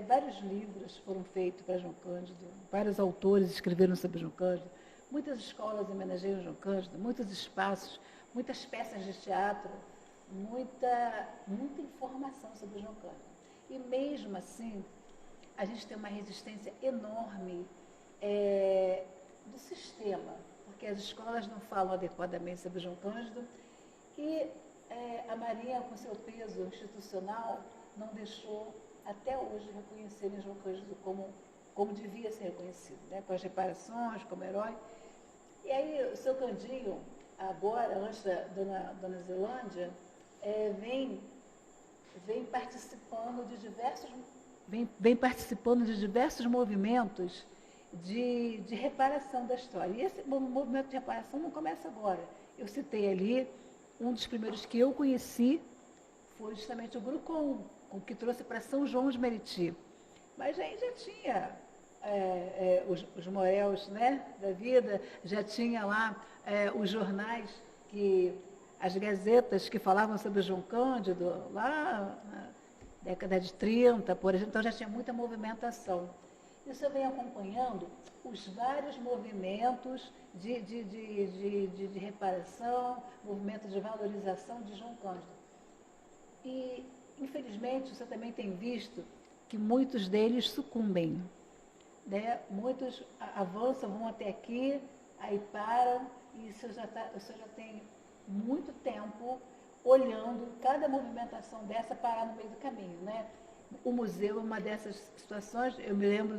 Vários livros foram feitos para João Cândido, vários autores escreveram sobre João Cândido, muitas escolas homenageiam João Cândido, muitos espaços, muitas peças de teatro, muita informação sobre João Cândido. E mesmo assim, a gente tem uma resistência enorme do sistema, porque as escolas não falam adequadamente sobre João Cândido e a Marinha, com seu peso institucional, não deixou até hoje reconhecerem João Cândido como devia ser reconhecido, né? Com as reparações, como herói. E aí o seu Candinho, agora, antes da Dona Zelândia, vem participando de diversos movimentos de reparação da história. E esse movimento de reparação não começa agora. eu citei ali, um dos primeiros que eu conheci foi justamente o Grucon, o que trouxe para São João de Meriti. Mas aí já tinha os Moréus, né, da vida, já tinha lá os jornais, as gazetas que falavam sobre o João Cândido, lá na década de 30, por exemplo, então já tinha muita movimentação. Isso eu venho acompanhando os vários movimentos de reparação, movimentos de valorização de João Cândido. E, infelizmente, você também tem visto que muitos deles sucumbem, né? Muitos avançam, vão até aqui, aí param, e isso já tem muito tempo olhando cada movimentação dessa parar no meio do caminho, né? O museu é uma dessas situações. Eu me lembro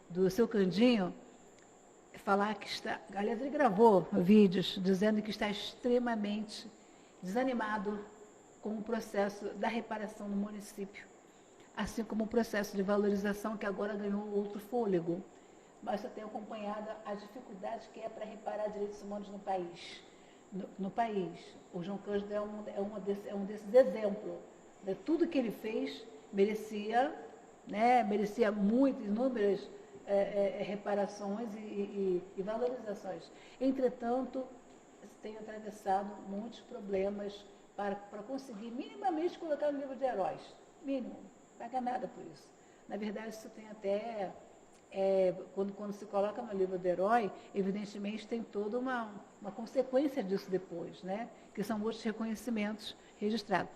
do seu Candinho falar que está, aliás, ele gravou vídeos dizendo que está extremamente desanimado com o processo da reparação no município, assim como o processo de valorização que agora ganhou outro fôlego. Mas eu tenho acompanhado a dificuldade que é para reparar direitos humanos no país. No país. O João Cândido é um desses exemplos. Né? Tudo que ele fez merecia inúmeras reparações e valorizações. Entretanto, tenho atravessado muitos problemas para conseguir minimamente colocar no livro de heróis. Mínimo, não paga nada por isso. Na verdade, isso tem até... quando se coloca no livro do herói, evidentemente tem toda uma consequência disso depois, né? Que são outros reconhecimentos registrados.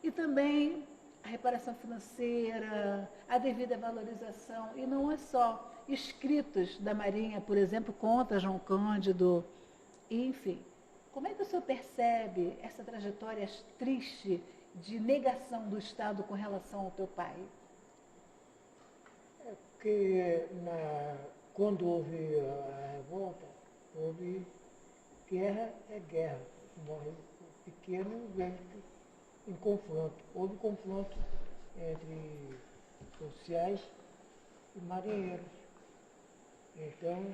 E também a reparação financeira, a devida valorização, e não é só escritos da Marinha, por exemplo, contra João Cândido, enfim. Como é que o senhor percebe essa trajetória triste de negação do Estado com relação ao teu pai? Porque quando houve a revolta, houve guerra, guerra. Morre pequeno, grande em confronto. Houve confronto entre oficiais e marinheiros. Então,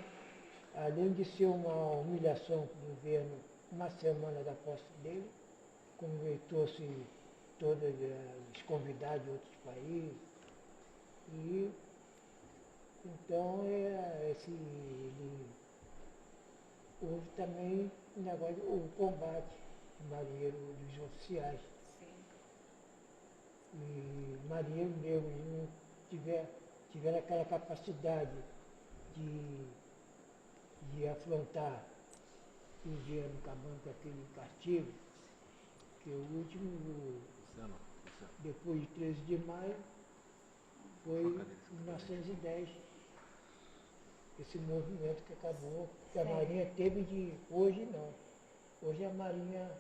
além de ser uma humilhação para o governo, uma semana da posse dele, como ele trouxe todos os convidados de outros países, e então houve também o combate de marinheiro dos oficiais. Sim. E marinheiro mesmo, não tiveram aquela capacidade de afrontar o governo acabando com aquele castigo, que o último, depois de 13 de maio, foi em 1910, esse movimento que acabou, que a Marinha teve de... Hoje não. Hoje a Marinha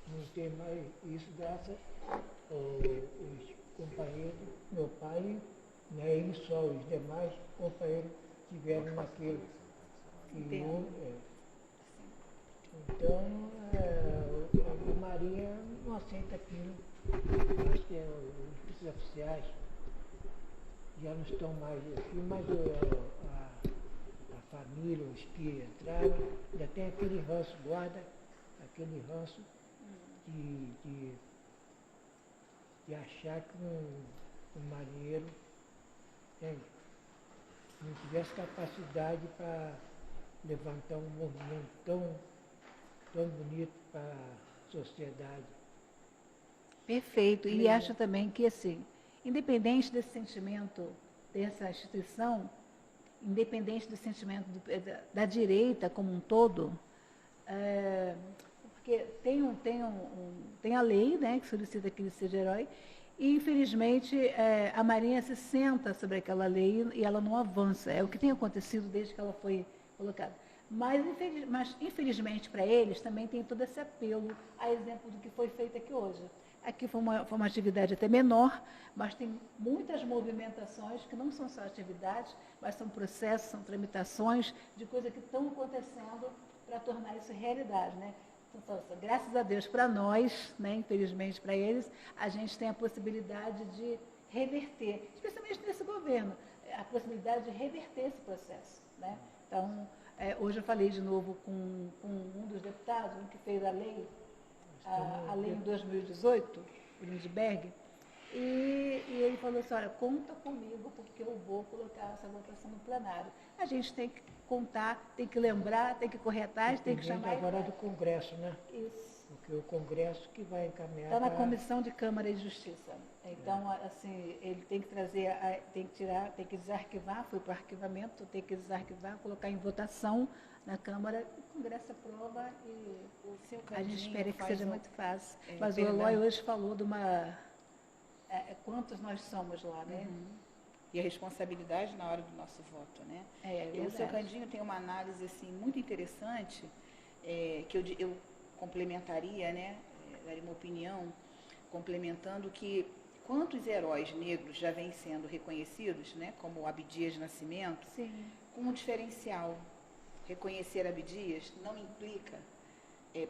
não tem mais isso, graças aos companheiros, meu pai, né, ele só, os demais companheiros tiveram naquele que houve. Então, a Marinha não aceita aquilo. Acho que os oficiais já não estão mais aqui, mas a família, os que entraram, ainda tem aquele ranço, guarda aquele ranço de achar que um marinheiro não tivesse capacidade para levantar um movimento tão bonito para a sociedade. Perfeito. E acho também que, assim, independente desse sentimento dessa instituição, independente do sentimento da direita como um todo, porque tem a lei, né, que solicita que ele seja herói, e, infelizmente, a Marinha se senta sobre aquela lei e ela não avança. É o que tem acontecido desde que ela foi colocada. Mas infelizmente, para eles, também tem todo esse apelo, a exemplo do que foi feito aqui hoje. Aqui foi uma atividade até menor, mas tem muitas movimentações que não são só atividades, mas são processos, são tramitações de coisas que estão acontecendo para tornar isso realidade, né? Então, graças a Deus para nós, né, infelizmente para eles, a gente tem a possibilidade de reverter, especialmente nesse governo, a possibilidade de reverter esse processo, né? Então, Hoje eu falei de novo com um dos deputados, um que fez a lei, a lei em 2018, o Lindbergh, e ele falou assim, olha, conta comigo porque eu vou colocar essa votação no plenário. A gente tem que contar, tem que lembrar, tem que correr atrás, tem que chamar... agora do Congresso, né? Isso. Porque o Congresso que vai encaminhar... Está na Comissão de Câmara e Justiça. Então, assim, ele tem que trazer, tem que tirar, tem que desarquivar, foi para o arquivamento, tem que desarquivar, colocar em votação na Câmara, o Congresso aprova e a gente espera que seja muito fácil. Mas o Eloy hoje falou de uma... quantos nós somos lá, né? E a responsabilidade na hora do nosso voto, né? O seu Candinho tem uma análise assim, muito interessante, que eu complementaria, né? Daria uma opinião, complementando que quantos heróis negros já vêm sendo reconhecidos, né? Como o Abdias Nascimento, Sim. com um diferencial. Reconhecer Abdias não implica,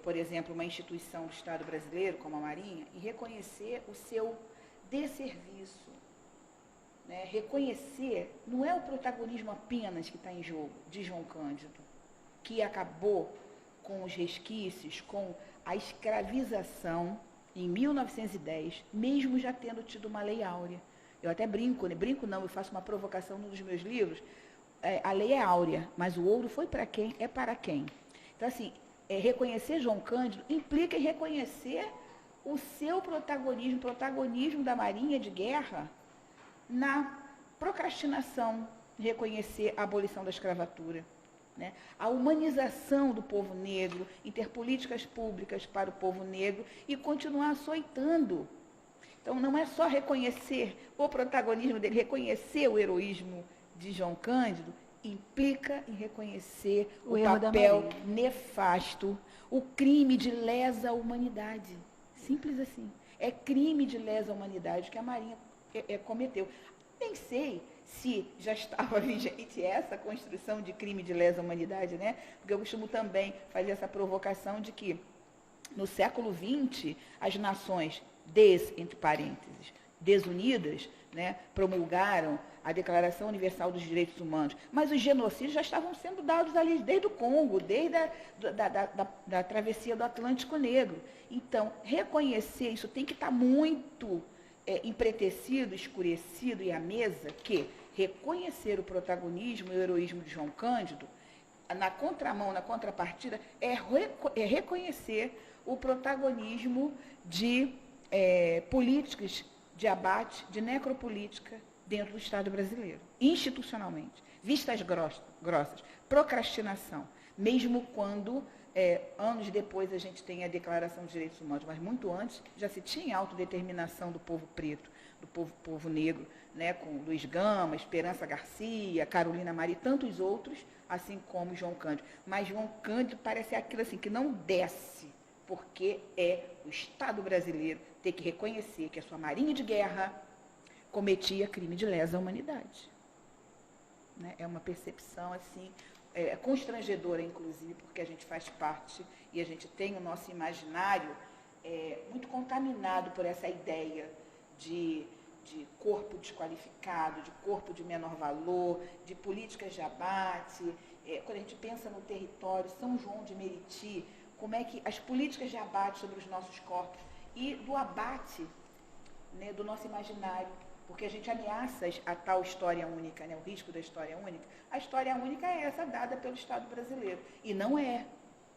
por exemplo, uma instituição do Estado brasileiro, como a Marinha, e reconhecer o seu desserviço. Né? Reconhecer não é o protagonismo apenas que está em jogo de João Cândido, que acabou com os resquícios, com a escravização em 1910, mesmo já tendo tido uma lei áurea. Eu até brinco, né? Brinco não, eu faço uma provocação num dos meus livros. A lei é áurea, mas o ouro foi para quem? É para quem? Então, assim, reconhecer João Cândido implica em reconhecer o seu protagonismo, o protagonismo da Marinha de Guerra na procrastinação, reconhecer a abolição da escravatura. Né? A humanização do povo negro, em ter políticas públicas para o povo negro e continuar açoitando. Então, não é só reconhecer o protagonismo dele, reconhecer o heroísmo de João Cândido, implica em reconhecer o papel nefasto, o crime de lesa humanidade. Simples assim. É crime de lesa humanidade que a Marinha cometeu. Nem sei se já estava vigente essa construção de crime de lesa humanidade, né? Porque eu costumo também fazer essa provocação de que no século XX as nações entre parênteses, desunidas, né, promulgaram a Declaração Universal dos Direitos Humanos, mas os genocídios já estavam sendo dados ali desde o Congo, desde da travessia do Atlântico Negro. Então, reconhecer isso tem que estar muito empretecido, escurecido e à mesa, que reconhecer o protagonismo e o heroísmo de João Cândido, na contramão, na contrapartida, é reconhecer o protagonismo de políticas de abate, de necropolítica dentro do Estado brasileiro, institucionalmente. Vistas grossas, procrastinação, mesmo quando, anos depois, a gente tem a Declaração dos Direitos Humanos, mas muito antes já se tinha autodeterminação do povo preto, do povo negro, né, com Luiz Gama, Esperança Garcia, Carolina Maria e tantos outros, assim como João Cândido. Mas João Cândido parece aquilo assim que não desce, porque é o Estado brasileiro ter que reconhecer que a sua marinha de guerra cometia crime de lesa humanidade. Né? É uma percepção assim, constrangedora, inclusive, porque a gente faz parte e a gente tem o nosso imaginário muito contaminado por essa ideia de corpo desqualificado, de corpo de menor valor, de políticas de abate. Quando a gente pensa no território São João de Meriti, como é que as políticas de abate sobre os nossos corpos e do abate, né, do nosso imaginário, porque a gente ameaça a tal história única, né, o risco da história única. A história única é essa dada pelo Estado brasileiro, e não é.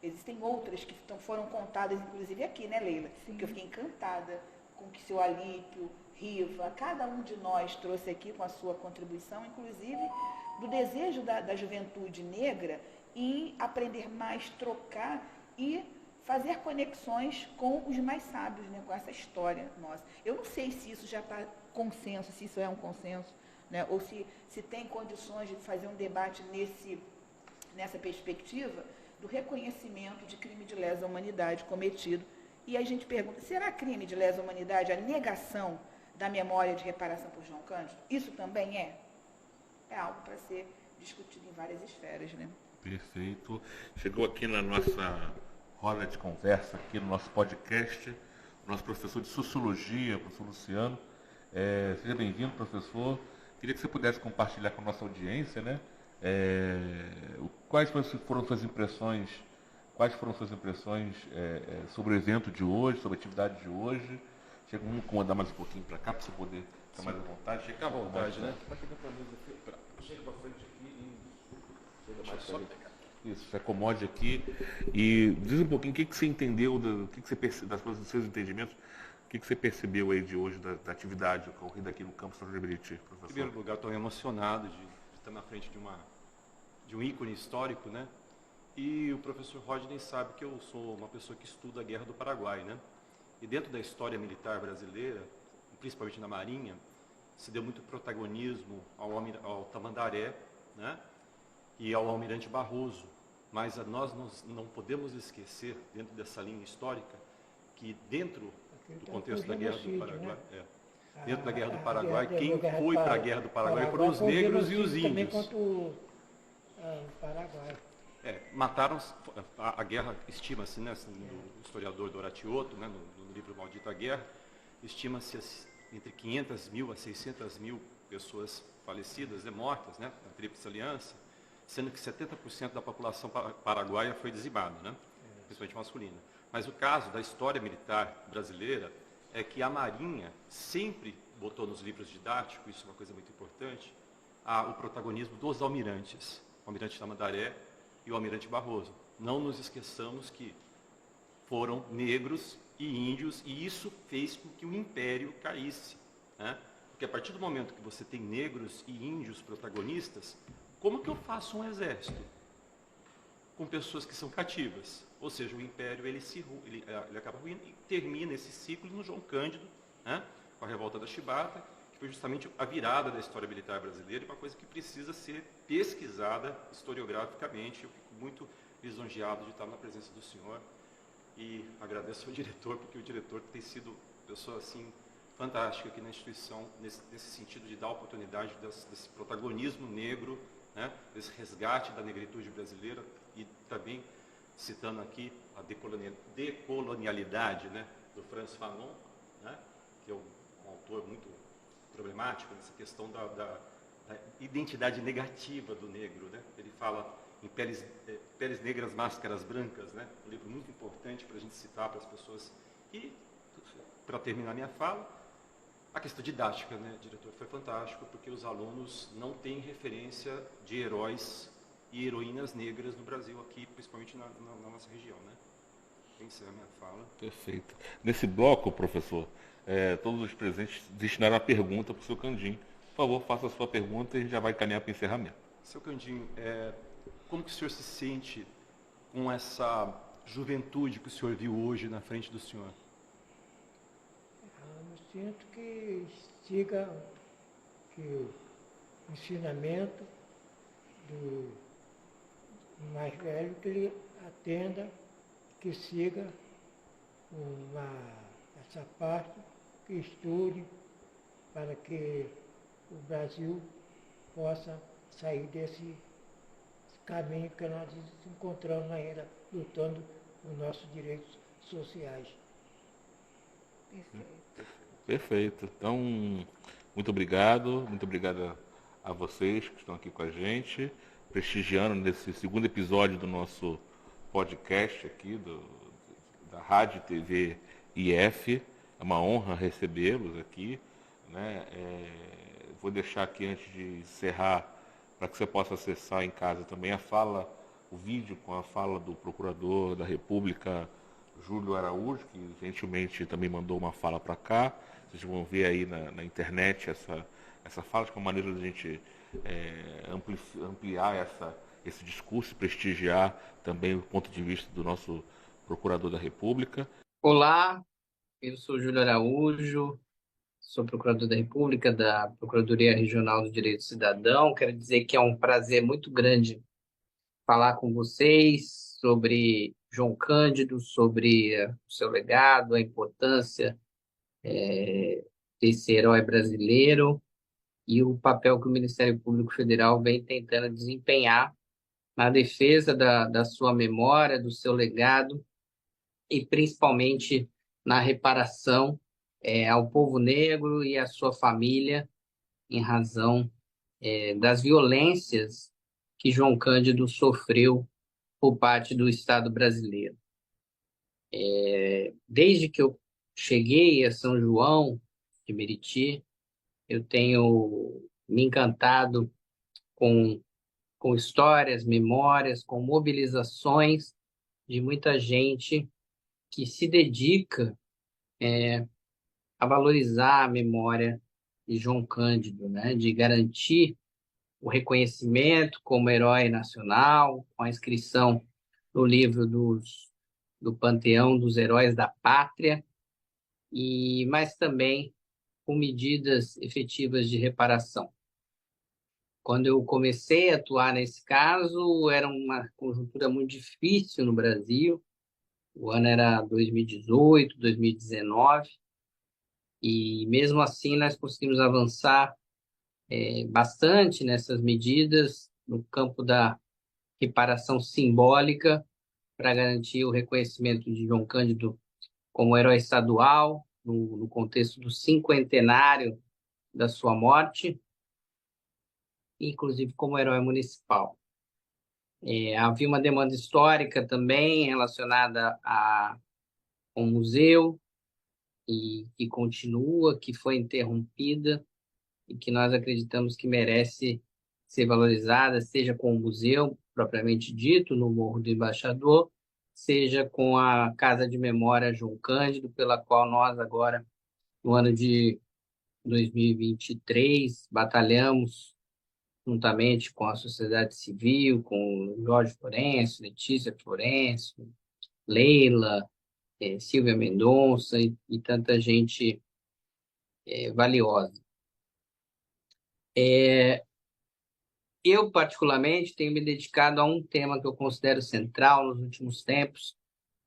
Existem outras que foram contadas, inclusive aqui, né, Leila? Sim. Que eu fiquei encantada com que seu Alípio, Riva, cada um de nós trouxe aqui com a sua contribuição, inclusive do desejo da juventude negra em aprender mais, trocar e fazer conexões com os mais sábios, né, com essa história nossa. Eu não sei se isso já está consenso, se isso é um consenso, né, ou se tem condições de fazer um debate nessa perspectiva do reconhecimento de crime de lesa humanidade cometido. E aí a gente pergunta, será crime de lesa humanidade a negação da memória de reparação por João Cândido? Isso também é? É algo para ser discutido em várias esferas, né? Perfeito. Chegou aqui na nossa roda de conversa, aqui no nosso podcast, o nosso professor de Sociologia, o professor Luciano. Seja bem-vindo, professor. Queria que você pudesse compartilhar com a nossa audiência, né, Quais foram suas impressões? Quais foram suas impressões sobre o evento de hoje, sobre a atividade de hoje? Chega, vamos incomodar mais um pouquinho para cá, para você poder ficar mais à vontade. Chega à vontade, né? Chega para frente aqui e chega mais só pegar. Isso, se acomode aqui e diz um pouquinho o que você entendeu, o que você percebeu, dos seus entendimentos, o que você percebeu aí de hoje da atividade ocorrida aqui no campus São João de Meriti, professor? Em primeiro lugar, estou emocionado de estar na frente de um ícone histórico, né? E o professor Rodney sabe que eu sou uma pessoa que estuda a Guerra do Paraguai, né? E dentro da história militar brasileira, principalmente na Marinha, se deu muito protagonismo ao Tamandaré, né? E ao Almirante Barroso. Mas nós não podemos esquecer, dentro dessa linha histórica, que dentro do contexto da Guerra do Paraguai, dentro da Guerra do Paraguai, quem foi para a Guerra do Paraguai foram os negros e os índios. Contra o Paraguai. Mataram, a guerra, estima-se, né, do historiador Doratioto, né, no livro Maldita Guerra, estima-se entre 500 mil a 600 mil pessoas falecidas, mortas, né, na Tríplice Aliança, sendo que 70% da população paraguaia foi dizimada, né, principalmente masculina. Mas o caso da história militar brasileira é que a Marinha sempre botou nos livros didáticos, isso é uma coisa muito importante, o protagonismo dos almirantes, o almirante Tamandaré e o almirante Barroso. Não nos esqueçamos que foram negros e índios, e isso fez com que o império caísse, né? Porque a partir do momento que você tem negros e índios protagonistas, como que eu faço um exército com pessoas que são cativas? Ou seja, o império ele acaba ruindo e termina esse ciclo no João Cândido, né? Com a revolta da Chibata, que foi justamente a virada da história militar brasileira, e uma coisa que precisa ser pesquisada historiograficamente. Eu fico muito lisonjeado de estar na presença do senhor e agradeço ao diretor, porque o diretor tem sido uma pessoa assim fantástica aqui na instituição, nesse sentido de dar oportunidade desse protagonismo negro, né, desse resgate da negritude brasileira, e também citando aqui a decolonialidade, né, do Frantz Fanon, né, que é um autor muito problemático nessa questão da identidade negativa do negro, né? Ele fala em peles negras, máscaras brancas, né? Um livro muito importante para a gente citar para as pessoas. E, para terminar minha fala, a questão didática, né, diretor, foi fantástico, porque os alunos não têm referência de heróis e heroínas negras no Brasil aqui, principalmente na nossa região, né? Encerro a minha fala. Perfeito. Nesse bloco, professor, todos os presentes destinaram a pergunta para o seu Candinho. Por favor, faça a sua pergunta e a gente já vai caminhar para o encerramento. Seu Candinho, como que o senhor se sente com essa juventude que o senhor viu hoje na frente do senhor? Eu sinto que siga que o ensinamento do mais velho, que ele atenda, que siga essa parte, que estude, para que o Brasil possa sair desse caminho que nós nos encontramos ainda lutando por nossos direitos sociais. Perfeito. Então, muito obrigado a vocês que estão aqui com a gente, prestigiando nesse segundo episódio do nosso podcast aqui, da Rádio TV IF. É uma honra recebê-los aqui, né? Vou deixar aqui, antes de encerrar, para que você possa acessar em casa também o vídeo com a fala do Procurador da República, Júlio Araújo, que gentilmente também mandou uma fala para cá. Vocês vão ver aí na internet essa fala, de uma maneira de a gente ampliar esse discurso e prestigiar também o ponto de vista do nosso Procurador da República. Olá, eu sou Júlio Araújo, sou Procurador da República, da Procuradoria Regional do Direito do Cidadão. Quero dizer que é um prazer muito grande falar com vocês sobre João Cândido, sobre o seu legado, a importância desse herói brasileiro e o papel que o Ministério Público Federal vem tentando desempenhar na defesa da sua memória, do seu legado e principalmente na reparação ao povo negro e à sua família em razão das violências que João Cândido sofreu por parte do Estado brasileiro. Desde que eu cheguei a São João de Meriti, eu tenho me encantado com histórias, memórias, com mobilizações de muita gente que se dedica a valorizar a memória de João Cândido, né? De garantir o reconhecimento como herói nacional, com a inscrição no livro do Panteão dos Heróis da Pátria, mas também com medidas efetivas de reparação. Quando eu comecei a atuar nesse caso, era uma conjuntura muito difícil no Brasil. O ano era 2018, 2019, e mesmo assim nós conseguimos avançar bastante nessas medidas no campo da reparação simbólica para garantir o reconhecimento de João Cândido como herói estadual, no contexto do cinquentenário da sua morte, inclusive como herói municipal. Havia uma demanda histórica também relacionada a um museu, e que continua, que foi interrompida, e que nós acreditamos que merece ser valorizada, seja com o museu propriamente dito, no Morro do Embaixador, seja com a Casa de Memória João Cândido, pela qual nós agora, no ano de 2023, batalhamos juntamente com a sociedade civil, com Jorge Florencio, Letícia Florencio, Leila, Silvia Mendonça e tanta gente valiosa. Eu, particularmente, tenho me dedicado a um tema que eu considero central nos últimos tempos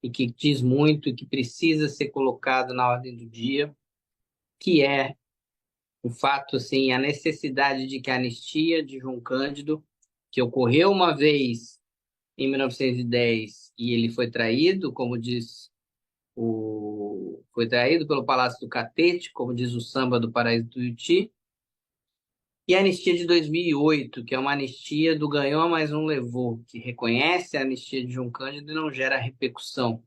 e que diz muito e que precisa ser colocado na ordem do dia, que é o fato, assim, a necessidade de que a anistia de João Cândido, que ocorreu uma vez em 1910 e ele foi traído, como diz foi traído pelo Palácio do Catete, como diz o samba do Paraíso do Tuiuti, e a anistia de 2008, que é uma anistia do ganhou, mas não levou, que reconhece a anistia de João Cândido e não gera repercussão.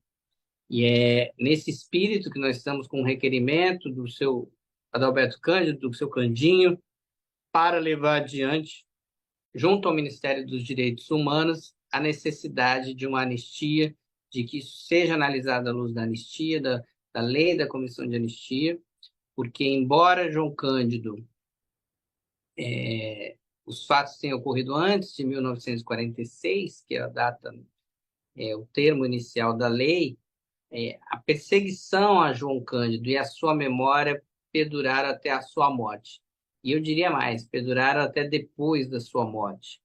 E é nesse espírito que nós estamos com um requerimento do seu Adalberto Cândido, do seu Candinho, para levar adiante, junto ao Ministério dos Direitos Humanos, a necessidade de uma anistia, de que isso seja analisado à luz da anistia, da lei da comissão de anistia, porque, embora João Cândido, os fatos tenham ocorrido antes de 1946, que é a data, o termo inicial da lei, a perseguição a João Cândido e a sua memória perduraram até a sua morte. E eu diria mais, perduraram até depois da sua morte,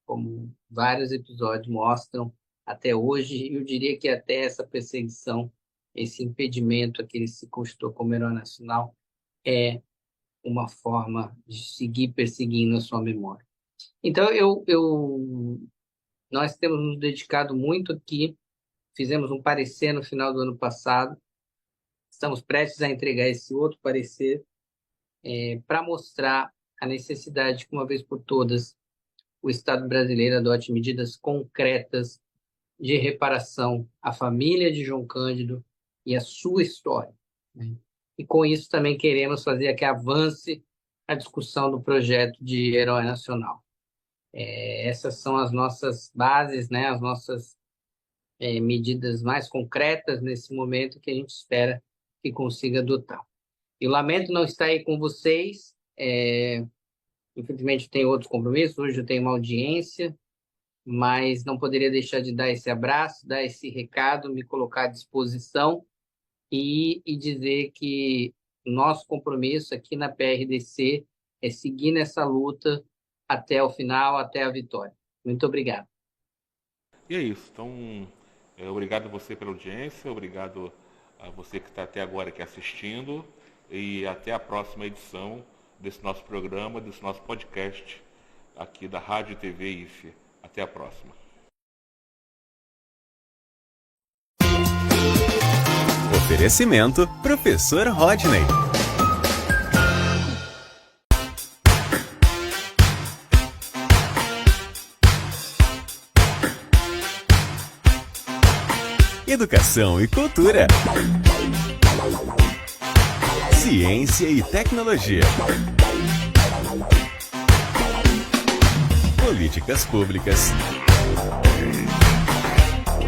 como vários episódios mostram até hoje. Eu diria que até essa perseguição, esse impedimento a que ele se constituiu como herói nacional, é uma forma de seguir perseguindo a sua memória. Então, nós temos nos dedicado muito aqui, fizemos um parecer no final do ano passado, estamos prestes a entregar esse outro parecer para mostrar a necessidade de que, uma vez por todas, o Estado brasileiro adote medidas concretas de reparação à família de João Cândido e à sua história, né? E com isso também queremos fazer que avance a discussão do projeto de herói nacional. Essas são as nossas bases, né? As nossas medidas mais concretas nesse momento que a gente espera que consiga adotar. Eu lamento não estar aí com vocês, infelizmente eu tenho outros compromissos, hoje eu tenho uma audiência, mas não poderia deixar de dar esse abraço, dar esse recado, me colocar à disposição e dizer que nosso compromisso aqui na PRDC é seguir nessa luta até o final, até a vitória. Muito obrigado. E é isso. Então, obrigado a você pela audiência, obrigado a você que está até agora aqui assistindo e até a próxima edição desse nosso programa, desse nosso podcast aqui da Rádio e TV IFE. Até a próxima. Oferecimento Professor Rodney. educação e cultura, ciência e tecnologia, políticas públicas,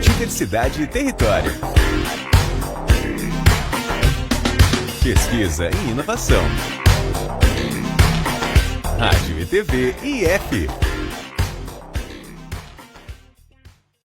diversidade e território, pesquisa e inovação, rádio e TV IF.